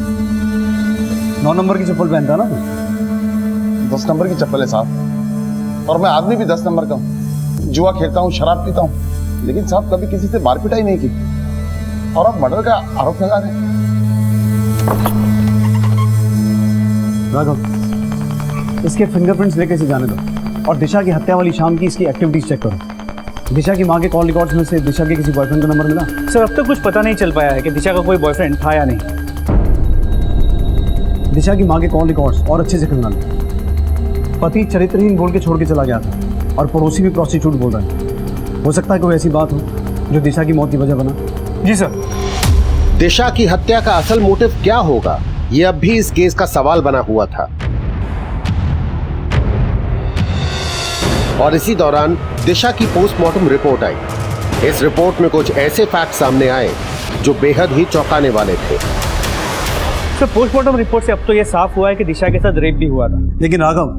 9 नंबर की चप्पल पहनता ना तू? 10 नंबर की चप्पल है साहब, और मैं आदमी भी 10 नंबर का हूँ। जुआ खेलता हूँ, शराब पीता हूँ, लेकिन साहब कभी किसी से मार पिटाई नहीं की। और आप मर्डर का आरोप लगा रहे हैं। राघव, इसके फिंगरप्रिंट्स लेके इसे जाने दो और दिशा की हत्या वाली शाम की इसकी एक्टिविटीज चेक करो। दिशा की माँ के कॉल रिकॉर्ड्स में से दिशा के किसी बॉयफ्रेंड का नंबर मिला? सर अब तक कुछ पता नहीं चल पाया है कि दिशा का कोई बॉयफ्रेंड था या नहीं। दिशा की माँ के कॉल रिकॉर्ड्स और अच्छे से खंगालो। पति चरित्रहीन बोल के छोड़ के चला गया था और पड़ोसी भी प्रोस्टिट्यूट बोल रहा है। हो सकता है कोई ऐसी बात हो जो दिशा की मौत की वजह बना। जी सर। दिशा की हत्या का असल मोटिव क्या होगा, यह अब भी इस केस का सवाल बना हुआ था। और इसी दौरान दिशा की पोस्टमार्टम रिपोर्ट आई। इस रिपोर्ट में कुछ ऐसे फैक्ट सामने आए जो बेहद ही चौंकाने वाले थे। सर पोस्टमार्टम रिपोर्ट से अब तो यह साफ हुआ है कि दिशा के साथ रेप भी हुआ था। लेकिन राघव,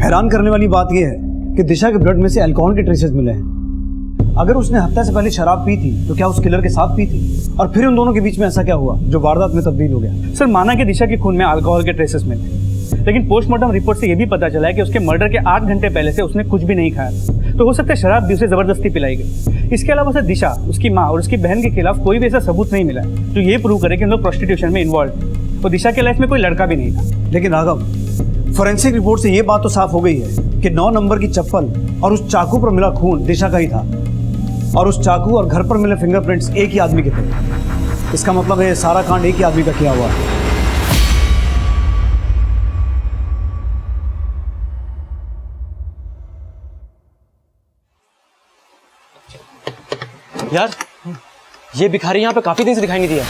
हैरान करने वाली बात यह है कि दिशा के ब्लड में से अल्कोहल के ट्रेसेस मिले हैं। अगर उसने हत्या से पहले शराब पी थी तो क्या उस किलर के साथ पी थी? और फिर उन दोनों के बीच में ऐसा क्या हुआ जो वारदात में तब्दील हो गया? सर माना कि दिशा के खून में अल्कोहल के ट्रेसेस मिले, लेकिन पोस्टमार्टम रिपोर्ट से यह भी पता चला है कि उसके मर्डर के 8 घंटे पहले से उसने कुछ भी नहीं खाया, तो हो सकता है शराब भी उसे जबरदस्ती पिलाई गई। इसके अलावा सर दिशा, उसकी माँ और उसकी बहन के खिलाफ कोई भी ऐसा सबूत नहीं मिला जो ये प्रूव करे कि उन लोग प्रोस्टिट्यूशन में इन्वॉल्व, और दिशा के लाइफ में कोई लड़का भी नहीं था। लेकिन राघव, फोरेंसिक रिपोर्ट से यह बात तो साफ हो गई है कि 9 नंबर की चप्पल और उस चाकू पर मिला खून दिशा का ही था, और उस चाकू और घर पर मिले फिंगरप्रिंट्स एक ही आदमी के थे। इसका मतलब है सारा कांड एक ही आदमी का किया हुआ है। यार, ये भिखारी यहाँ पे काफी दिन से दिखाई नहीं दिया।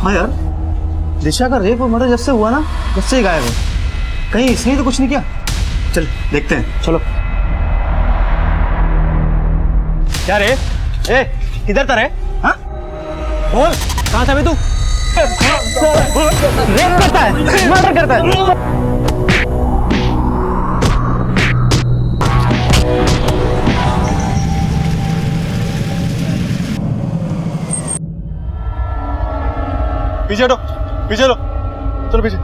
हाँ यार, दिशा का रेप और मर्डर जब से हुआ ना, तब से ही गायब है। कहीं इसने तो कुछ नहीं किया? चल देखते हैं, चलो। क्या रे? ए, किधर था रे? हाँ? बोल, कहाँ था बे तू? रेप करता है, मर्डर करता है। पीछे हटो, पीछे हटो, चलो पीछे।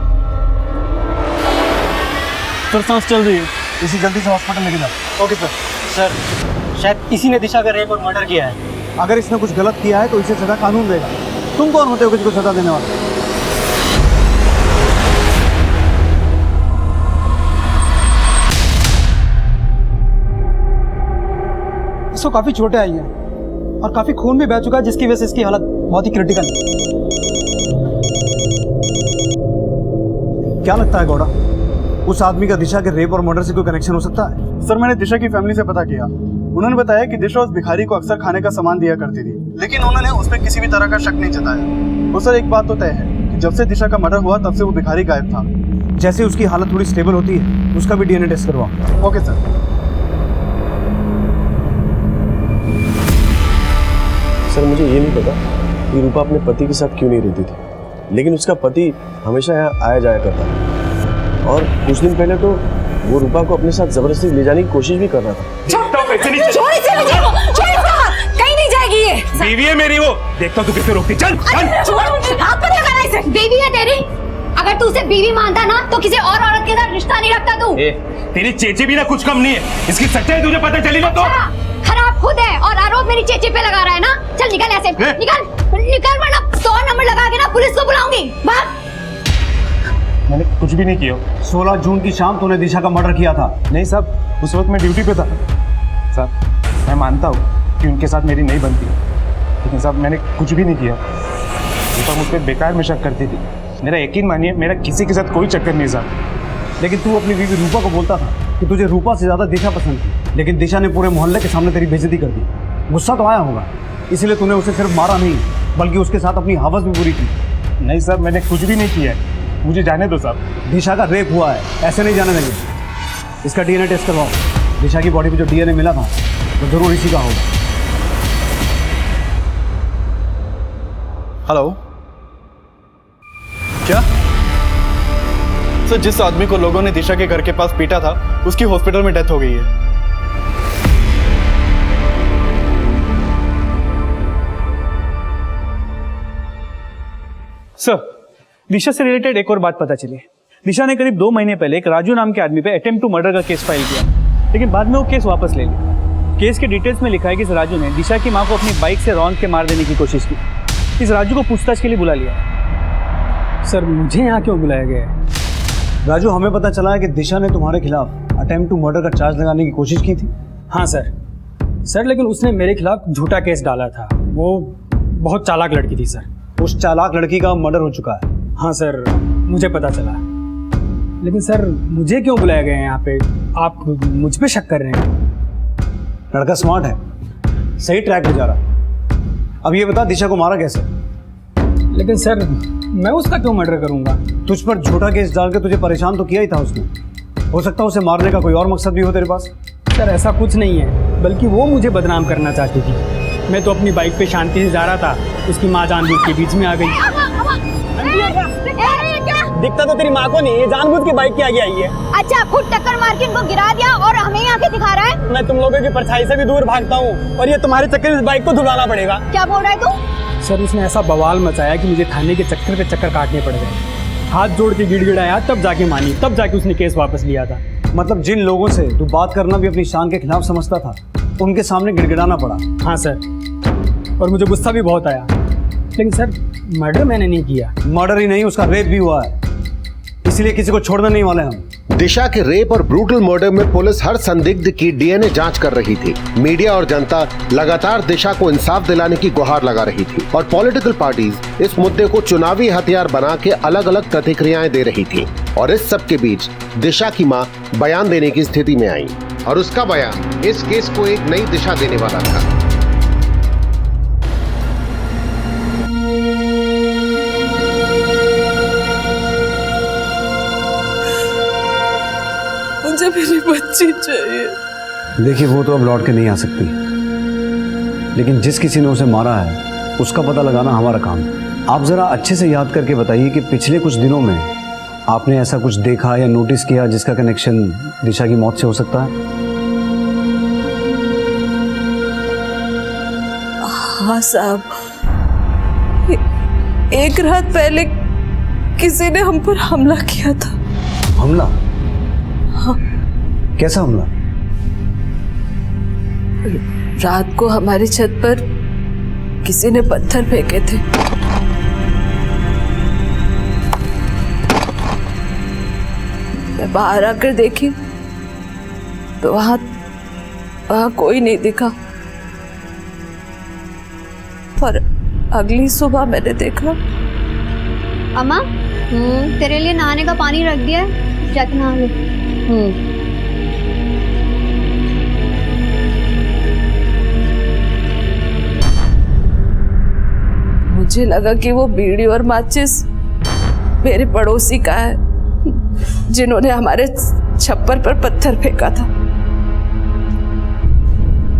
सर सांस चल रही है। इसी जल्दी से हॉस्पिटल लेके जाओ। Okay sir. सर शायद इसी ने दिशा का रेप और मर्डर किया है। अगर इसने कुछ गलत किया है तो इसे सजा कानून देगा। तुम कौन होते हो किसी को सजा देने वाले? इसको काफी चोटें आई हैं और काफी खून भी बह चुका है, जिसकी वजह से इसकी हालत बहुत ही क्रिटिकल है। क्या लगता है गौड़ा, उस आदमी का दिशा के रेप और मर्डर से कोई कनेक्शन हो सकता है? सर मैंने दिशा की फैमिली से पता किया। उन्होंने बताया कि दिशा उस भिखारी को अक्सर खाने का सामान दिया करती थी, लेकिन उन्होंने उस पर किसी भी तरह का शक नहीं जताया। तो सर एक बात तो तय है कि जब से दिशा का मर्डर हुआ तब से वो भिखारी गायब था। जैसे उसकी हालत थोड़ी स्टेबल होती है उसका भी DNA टेस्ट करवाओ। Okay sir. सर मुझे ये नहीं पता कि रूपा अपने पति के साथ क्यों नहीं रहती थी, लेकिन उसका पति हमेशा यहाँ आया जाया करता था, और कुछ दिन पहले तो वो रूपा को अपने साथ जबरदस्ती ले जाने की कोशिश भी कर रहा था। कहीं नहीं जाएगी ये। बीवी है मेरी वो, देखता तू किसे रोकती। चल चल। बीवी है तेरी? अगर तू उसे बीवी मानता ना तो किसी और औरत के साथ रिश्ता नहीं रखता तू। तेरी चेची भी ना कुछ कम नहीं है, इसकी सच्चाई तुझे पता चली ना तो। खराब खुद है और आरोप मेरी चेची पे लगा रहा है ना। चल निकल ऐसे, निकल वरना 100 नंबर लगा के ना पुलिस को बुलाऊंगी। भाग। मैंने कुछ भी नहीं किया। 16 जून की शाम तूने दिशा का मर्डर किया था। नहीं साहब, उस वक्त मैं ड्यूटी पे था। साहब मैं मानता हूँ कि उनके साथ मेरी नहीं बनती, लेकिन साहब मैंने कुछ भी नहीं किया। रूपा मुझ पर बेकार में शक करती थी। मेरा यकीन मानिए, मेरा किसी के साथ कोई चक्कर नहीं साहब। लेकिन तू अपनी बीवी रूपा को बोलता था कि तुझे रूपा से ज्यादा दिशा पसंद थी, लेकिन दिशा ने पूरे मोहल्ले के सामने तेरी बेइज्जती कर दी। गुस्सा तो आया होगा, इसलिए तूने उसे सिर्फ मारा नहीं बल्कि उसके साथ अपनी हवस भी पूरी की। नहीं साहब, मैंने कुछ भी नहीं किया है, मुझे जाने दो साहब। दिशा का रेप हुआ है, ऐसे नहीं जाने देंगे। इसका डीएनए टेस्ट करवाओ। दिशा की बॉडी पे जो डीएनए मिला था वो जरूर इसी का होगा। हेलो, क्या सर? जिस आदमी को लोगों ने दिशा के घर के पास पीटा था उसकी हॉस्पिटल में डेथ हो गई है। सर, दिशा से रिलेटेड एक और बात पता चली। दिशा ने करीब 2 महीने पहले एक राजू नाम के आदमी पे अटेम्प्ट टू मर्डर का केस फाइल किया, लेकिन बाद में वो केस वापस ले लिया। केस के डिटेल्स में लिखा है कि इस राजू ने दिशा की मां को अपनी बाइक से रौंद के मार देने की कोशिश की। इस राजू को पूछताछ के लिए बुला लिया। सर, मुझे यहाँ क्यों बुलाया गया है? राजू, हमें पता चला है कि दिशा ने तुम्हारे खिलाफ अटेम्प्ट टू मर्डर का चार्ज लगाने की कोशिश की थी। हाँ सर, लेकिन उसने मेरे खिलाफ झूठा केस डाला था। वो बहुत चालाक लड़की थी सर। उस चालाक लड़की का मर्डर हो चुका है। हाँ सर, मुझे पता चला। लेकिन सर, मुझे क्यों बुलाया गया है यहाँ पे? आप मुझ पे शक कर रहे हैं? लड़का स्मार्ट है, सही ट्रैक पे जा रहा है। अब ये बता, दिशा को मारा कैसे? लेकिन सर, मैं उसका क्यों मर्डर करूंगा? तुझ पर झूठा केस डाल के तुझे परेशान तो किया ही था उसने। हो सकता है उसे मारने का कोई और मकसद भी हो तेरे पास। सर, ऐसा कुछ नहीं है, बल्कि वो मुझे बदनाम करना चाहती थी। मैं तो अपनी बाइक पे शांति से जा रहा था, उसकी माँ जानबूझ के बीच में आ गई। दिखता तो तेरी माँ को नहीं, ये जानबूझ के बाइक के आगे आई है। अच्छा, खुद टक्कर मार के इनको गिरा दिया और हमें यहाँ के दिखा रहा है। मैं तुम लोगों की परछाई से भी दूर भागता हूँ और ये तुम्हारे चक्कर में इस बाइक को धुलाना पड़ेगा। क्या बोल रहा है तू? सर, उसने ऐसा बवाल मचाया कि मुझे थाने के चक्कर पे चक्कर काटने पड़ गए। हाथ जोड़ के गिड़गिड़ाया, तब जाके मानी, तब जाके उसने केस वापस लिया था। मतलब जिन लोगों से तू बात करना भी अपनी शान के खिलाफ समझता था, उनके सामने गिड़गिड़ाना पड़ा। हाँ सर, और मुझे गुस्सा भी बहुत आया। लेकिन सर, मर्डर मैंने नहीं किया। मर्डर ही नहीं, उसका रेप भी हुआ है, इसलिए किसी को छोड़ना नहीं वाले हम। दिशा के रेप और ब्रूटल मर्डर में पुलिस हर संदिग्ध की डीएनए जांच कर रही थी। मीडिया और जनता लगातार दिशा को इंसाफ दिलाने की गुहार लगा रही थी और पॉलिटिकल पार्टीज इस मुद्दे को चुनावी हथियार बना के अलग अलग प्रतिक्रियाएं दे रही थी। और इस सब के बीच दिशा की मां बयान देने की स्थिति में आई और उसका बयान इस केस को एक नई दिशा देने वाला था। मुझे मेरी बच्ची चाहिए। देखिए, वो तो अब लौट के नहीं आ सकती, लेकिन जिस किसी ने उसे मारा है उसका पता लगाना हमारा काम है। आप जरा अच्छे से याद करके बताइए कि पिछले कुछ दिनों में आपने ऐसा कुछ देखा या नोटिस किया जिसका कनेक्शन दिशा की मौत से हो सकता है? हाँ साहब, एक रात पहले किसी ने हम पर हमला किया था। हमला? हाँ। कैसा हमला? रात को हमारी छत पर किसी ने पत्थर फेंके थे। मैं बाहर आकर देखी तो वहां कोई नहीं दिखा, पर अगली सुबह मैंने देखा। अम्मा, तेरे लिए नहाने का पानी रख दिया है, जाके नहा ले। मुझे लगा कि वो बीड़ी और माचिस मेरे पड़ोसी का है, जिन्होंने हमारे छप्पर पर पत्थर फेंका था।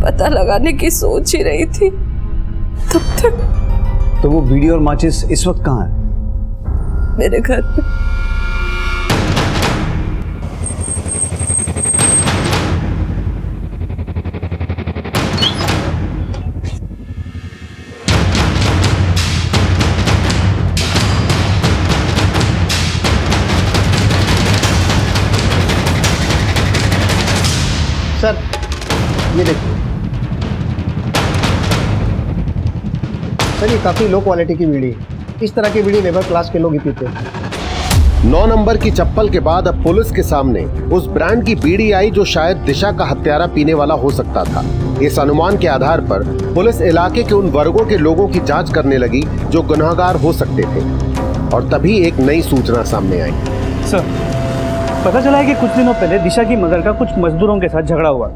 पता लगाने की सोच ही रही थी तब तक। तो वो बीड़ी और माचिस इस वक्त कहाँ है? मेरे घर पे। सर, ये देखिए सर, ये काफी लो क्वालिटी की बीड़ी है। इस तरह की बीड़ी लेबर क्लास के लोग ही पीते हैं। 9 नंबर की चप्पल के बाद अब पुलिस के सामने उस ब्रांड की बीड़ी आई जो शायद दिशा का हत्यारा पीने वाला हो सकता था। इस अनुमान के आधार पर पुलिस इलाके के उन वर्गों के लोगों की जांच करने लगी जो गुनहगार हो सकते थे। और तभी एक नई सूचना सामने आई। सर, पता चला है कि कुछ दिनों पहले दिशा की मदर का कुछ मजदूरों के साथ झगड़ा हुआ।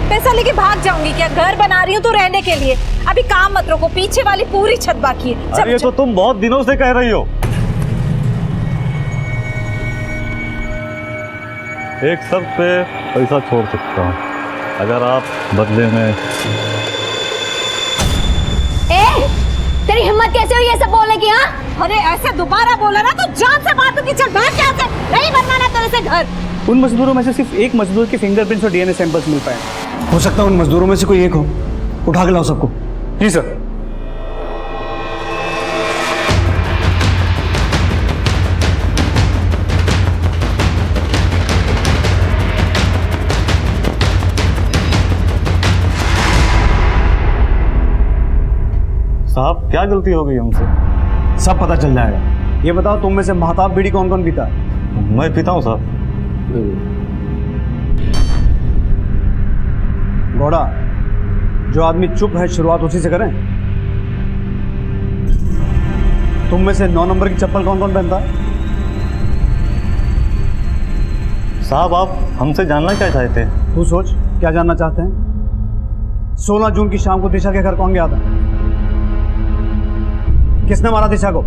पैसा लेके भाग जाऊंगी क्या? घर बना रही हूँ तो रहने के लिए, अभी काम मत रोको, पीछे वाली पूरी छत बाकी है। अरे तो तुम बहुत दिनों से कह रही हो। एक शर्त पे पैसा छोड़ सकता हूँ, अगर आप बदले में। तेरी हिम्मत कैसे हुई ये सब बोलने की? हाँ, अरे ऐसे दोबारा बोला ना तो जान से बात होगी। चल बैठ यहाँ से, नहीं बनवाना तेरे से घर। उन मजदूरों में से सिर्फ एक मजदूर के फिंगरप्रिंट्स और डीएनए सैंपल्स मिल पाए। हो सकता है उन मजदूरों में से कोई एक हो। उठा के लाओ सबको। जी सर। साहब क्या गलती हो गई हमसे? सब पता चल जाएगा। ये बताओ तुम में से महताब बीड़ी कौन कौन पीता है? मैं पीता हूँ साहब। घोड़ा, जो आदमी चुप है शुरुआत उसी से करें। तुम में से 9 नंबर की चप्पल कौन कौन पहनता है? साहब आप हमसे जानना क्या चाहते हैं? तू सोच क्या जानना चाहते हैं। 16 जून की शाम को दिशा के घर कौन गया था? किसने मारा दिशा को?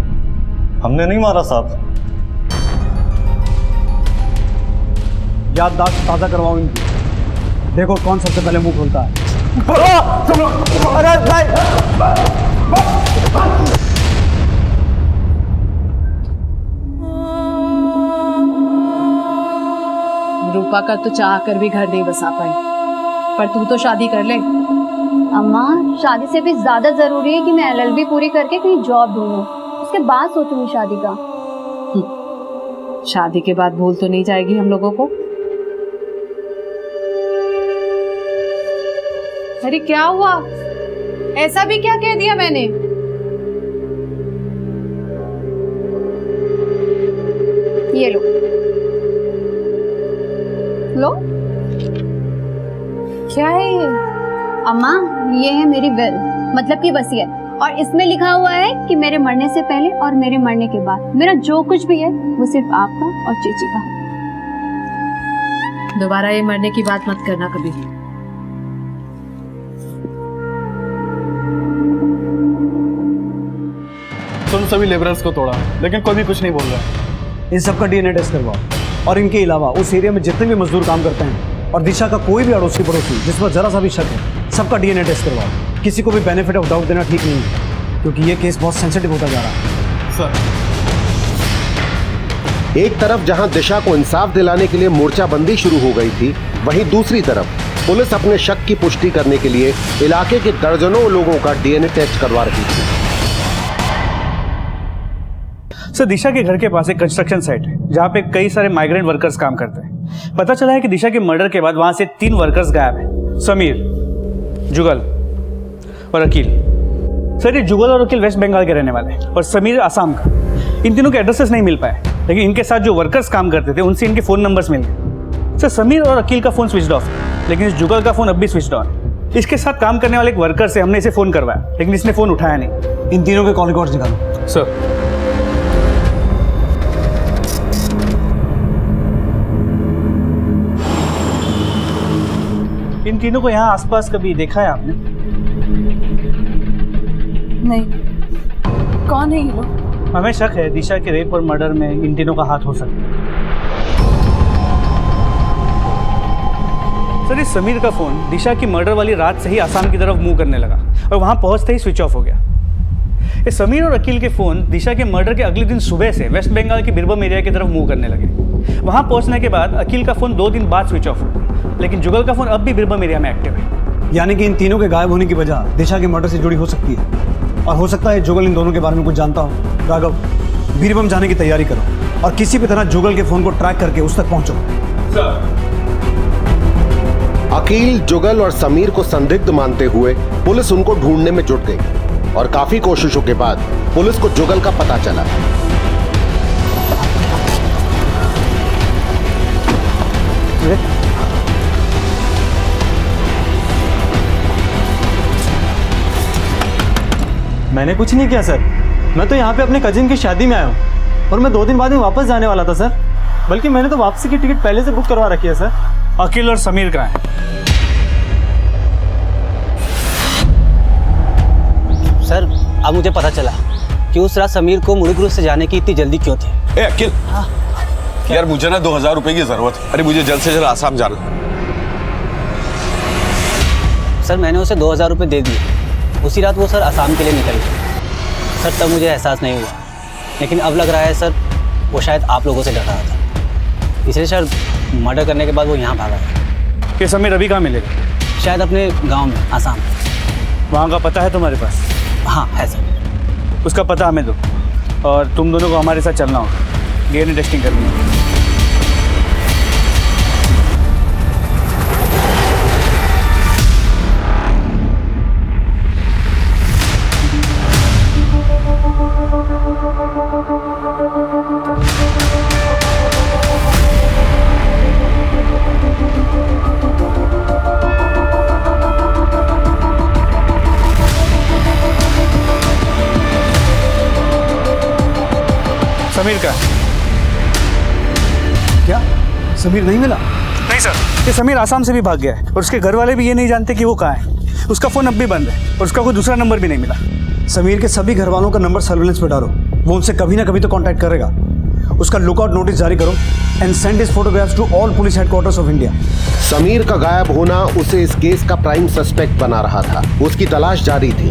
हमने नहीं मारा साहब। याददाश्त ताजा करवाओ इनकी। देखो कौन सबसे पहले मुंह खोलता है। रूपा का तो चाह कर भी घर नहीं बसा पाई, पर तू तो शादी कर ले। अम्मा, शादी से भी ज्यादा जरूरी है कि मैं एलएलबी पूरी करके कहीं जॉब ढूंढूं, उसके बाद सोचूंगी शादी का। शादी के बाद भूल तो नहीं जाएगी हम लोगों को? अरे क्या हुआ? ऐसा भी क्या कह दिया मैंने? ये लो लो। क्या है ये? अम्मा, ये है मेरी विल, मतलब की वसीयत, और इसमें लिखा हुआ है कि मेरे मरने से पहले और मेरे मरने के बाद मेरा जो कुछ भी है वो सिर्फ आपका और चेची का। दोबारा ये मरने की बात मत करना कभी भी। तुम सभी लेबरर्स को तोड़ा, लेकिन कोई भी कुछ नहीं बोल रहा। इन सबका डीएनए टेस्ट करवाओ, और इनके अलावा उस एरिया में जितने भी मजदूर काम करते हैं और दिशा का कोई भी अड़ोसी पड़ोसी जिस पर जरा सा भी शक है, सबका डीएनए टेस्ट करवाओ। किसी को भी बेनिफिट ऑफ डाउट देना ठीक नहीं है, क्योंकि ये केस बहुत सेंसिटिव होता जा रहा है। सर, एक तरफ जहां दिशा को इंसाफ दिलाने के लिए मोर्चाबंदी शुरू हो गई थी, वहीं दूसरी तरफ पुलिस अपने शक की पुष्टि करने के लिए इलाके के दर्जनों लोगों का डीएनए टेस्ट करवा रही थी। सर, दिशा के घर के पास एक कंस्ट्रक्शन साइट है जहाँ पे कई सारे माइग्रेंट वर्कर्स काम करते हैं। पता चला है कि दिशा के मर्डर के बाद वहां से 3 वर्कर्स गायब हैं, समीर, जुगल और अकील। सर, ये जुगल और अकील वेस्ट बंगाल के रहने वाले हैं और समीर आसाम का। इन तीनों के एड्रेसेस नहीं मिल पाए, लेकिन इनके साथ जो वर्कर्स काम करते थे उनसे इनके फ़ोन नंबर्स मिल गए। सर, समीर और अकील का फ़ोन स्विच ऑफ है, लेकिन इस जुगल का फ़ोन अब भी स्विच ऑन है। इसके साथ काम करने वाले एक वर्कर से हमने इसे फ़ोन करवाया, लेकिन इसने फ़ोन उठाया नहीं। इन तीनों के कॉल रिकॉर्ड्स निकालो। सर, इन तीनों को यहाँ आसपास कभी देखा है आपने? नहीं। कौन है ये लोग? हमें शक है दिशा के रेप और मर्डर में इन तीनों का हाथ हो सकता है। सर, इस समीर का फोन दिशा की मर्डर वाली रात से ही आसाम की तरफ मूव करने लगा और वहां पहुंचते ही स्विच ऑफ हो गया। ये समीर और अकील के फोन दिशा के मर्डर के अगले दिन सुबह से वेस्ट बंगाल के बीरभूम एरिया की तरफ मूव करने लगे। वहां पहुंचने के बाद अकील का फोन 2 दिन बाद स्विच ऑफ हुआ, लेकिन जुगल का फोन अब भी बीरभूम एरिया में एक्टिव है। यानी कि इन तीनों के गायब होने की वजह दिशा के मर्डर से जुड़ी हो सकती है, और हो सकता है जुगल इन दोनों के बारे में कुछ जानता हो। राघव, बीरभूम जाने की तैयारी करो और किसी भी तरह जुगल के फोन को ट्रैक करके उस तक पहुंचो। अकील, जुगल और समीर को संदिग्ध मानते हुए पुलिस उनको ढूंढने में जुट गई और काफी कोशिशों के बाद पुलिस को जुगल का पता चला। मैंने कुछ नहीं किया सर, मैं तो यहाँ पे अपने कजिन की शादी में आया हूँ और मैं 2 दिन बाद में वापस जाने वाला था सर। बल्कि मैंने तो वापसी की टिकट पहले से बुक करवा रखी है सर। अकील और समीर कहाँ हैं? सर, अब मुझे पता चला कि उस रात समीर को मुड़ीग्रुज से जाने की इतनी जल्दी क्यों थी। ए अकील, यार मुझे ना 2000 रुपए की जरूरत है। अरे मुझे जल्द से जल्द आसाम जाना। सर मैंने उसे 2000 रुपये दे दिए। उसी रात वो सर आसाम के लिए निकल गए। सर तब मुझे एहसास नहीं हुआ, लेकिन अब लग रहा है सर वो शायद आप लोगों से डर रहा था, इसलिए सर मर्डर करने के बाद वो यहाँ भागा है। कि समीर अभी कहाँ मिलेगा? शायद अपने गांव में, आसाम। वहाँ का पता है तुम्हारे पास? हाँ है सर। उसका पता हमें दो और तुम दोनों को हमारे साथ चलना होगा, डीएनए टेस्टिंग करनी है। समीर का क्या? समीर नहीं मिला? नहीं सर, ये समीर आसाम से भी भाग गया है और उसके घर वाले भी ये नहीं जानते कि वो कहाँ है। उसका फ़ोन अब भी बंद है और उसका कोई दूसरा नंबर भी नहीं मिला। समीर के सभी घर वालों का नंबर सर्विलेंस पे डालो, वो उनसे कभी ना कभी तो कांटेक्ट करेगा। उसका लुकआउट नोटिस जारी करो and send his photographs to all police headquarters of India. Sameer का गायब होना उसे इस केस का प्राइम सस्पेक्ट बना रहा था। उसकी तलाश जारी थी।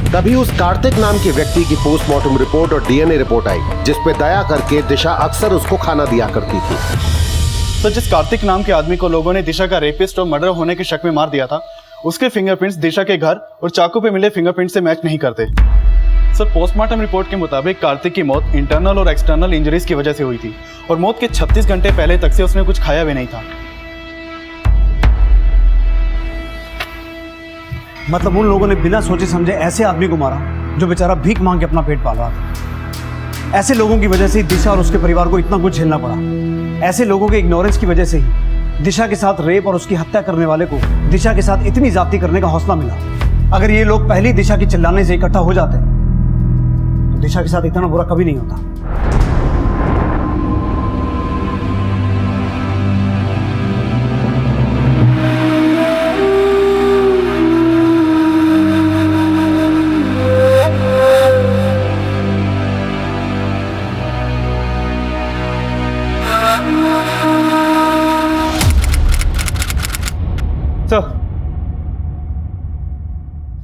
तभी उस कार्तिक नाम के व्यक्ति की पोस्टमार्टम रिपोर्ट और डीएनए रिपोर्ट आई, जिस पे दया करके दिशा अक्सर उसको खाना दिया करती थी। सर जिस कार्तिक नाम के आदमी को लोगों ने दिशा का रेपिस्ट और मर्डर होने के शक में मार दिया था, उसके फिंगरप्रिंट्स दिशा के घर और चाकू पे मिले फिंगरप्रिंट से मैच नहीं करते। सर पोस्टमार्टम रिपोर्ट के मुताबिक कार्तिक की मौत इंटरनल और एक्सटर्नल इंजरीज की वजह से हुई थी और मौत के 36 घंटे पहले तक से उसने कुछ खाया भी नहीं था। मतलब उन लोगों ने बिना सोचे समझे ऐसे आदमी को मारा जो बेचारा भीख मांग के अपना पेट पाल रहा था। ऐसे लोगों की वजह से ही दिशा और उसके परिवार को इतना कुछ झेलना पड़ा। ऐसे लोगों के इग्नोरेंस की वजह से ही दिशा के साथ रेप और उसकी हत्या करने वाले को दिशा के साथ इतनी ज्यादती करने का हौसला मिला। अगर ये लोग पहले ही दिशा की चिल्लाने से इकट्ठा हो जाते तो दिशा के साथ इतना बुरा कभी नहीं होता।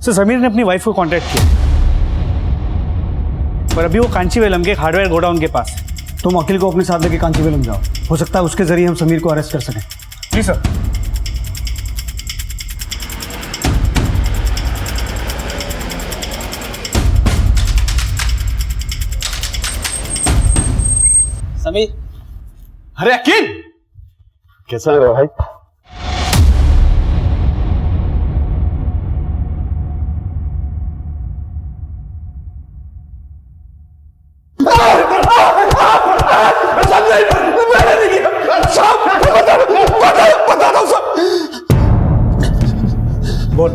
सर समीर ने अपनी वाइफ को कांटेक्ट किया और अभी वो कांचीवेलम के हार्डवेयर गोडाउन के पास। तुम अखिल को अपने साथ लेके कांचीवेलम जाओ, हो सकता है उसके जरिए हम समीर को अरेस्ट कर सकें। जी सर। समीर। अरे अखिल कैसा है भाई? बोल।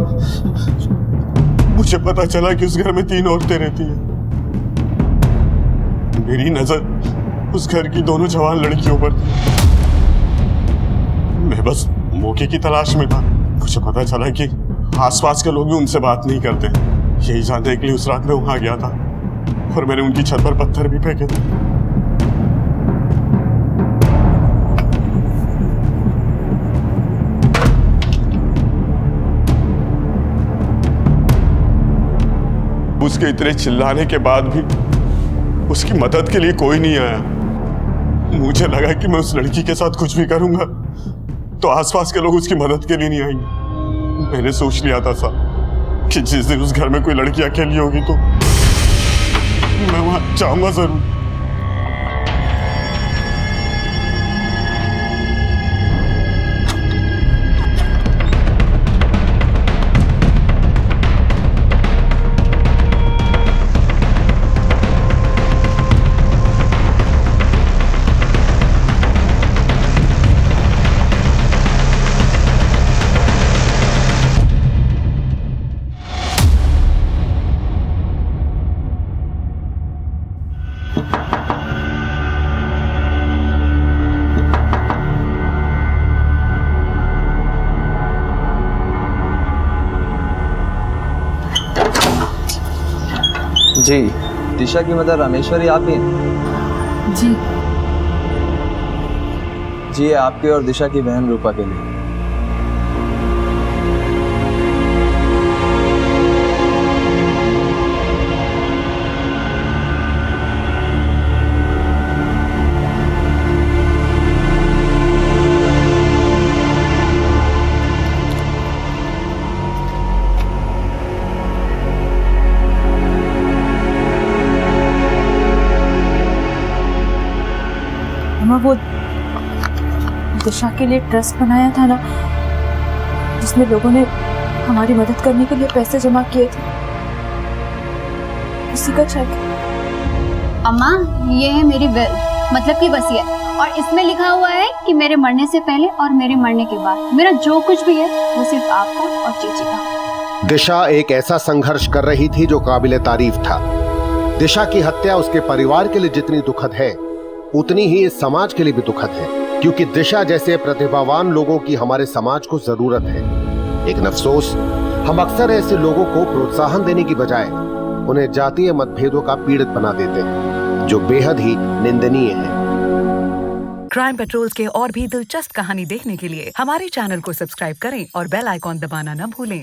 मुझे पता चला कि उस घर में 3 औरतें रहती हैं। मेरी नजर उस घर की दोनों जवान लड़कियों पर थी। मैं बस मौके की तलाश में था। मुझे पता चला कि आसपास के लोग भी उनसे बात नहीं करते। यही जानने के लिए उस रात में वहां गया था और मैंने उनकी छत पर पत्थर भी फेंके थे। उसके इतने चिल्लाने के बाद भी उसकी मदद के लिए कोई नहीं आया। मुझे लगा कि मैं उस लड़की के साथ कुछ भी करूंगा तो आसपास के लोग उसकी मदद के लिए नहीं आएंगे। मैंने सोच लिया था साहब कि जिस दिन उस घर में कोई लड़की अकेली होगी तो मैं वहां जाऊंगा जरूर। जी, दिशा की मदर रामेश्वरी आप ही हैं? जी। जी, ये आपके और दिशा की बहन रूपा के लिए। अम्मा वो दिशा के लिए ट्रस्ट बनाया था ना, जिसमें लोगों ने हमारी मदद करने के लिए पैसे जमा किए थे, उसी का चेक। अम्मा, ये है मेरी विल, मतलब की वसीयत, और इसमें लिखा हुआ है कि मेरे मरने से पहले और मेरे मरने के बाद मेरा जो कुछ भी है वो सिर्फ आपका और चेची का। दिशा एक ऐसा संघर्ष कर रही थी जो काबिले तारीफ था। दिशा की हत्या उसके परिवार के लिए जितनी दुखद है, उतनी ही इस समाज के लिए भी दुखद है, क्योंकि दिशा जैसे प्रतिभावान लोगों की हमारे समाज को जरूरत है। लेकिन अफसोस, हम अक्सर ऐसे लोगों को प्रोत्साहन देने की बजाय उन्हें जातीय मतभेदों का पीड़ित बना देते हैं, जो बेहद ही निंदनीय है। क्राइम पेट्रोल्स के और भी दिलचस्प कहानी देखने के लिए हमारे चैनल को सब्सक्राइब करें और बेल आइकॉन दबाना न भूलें।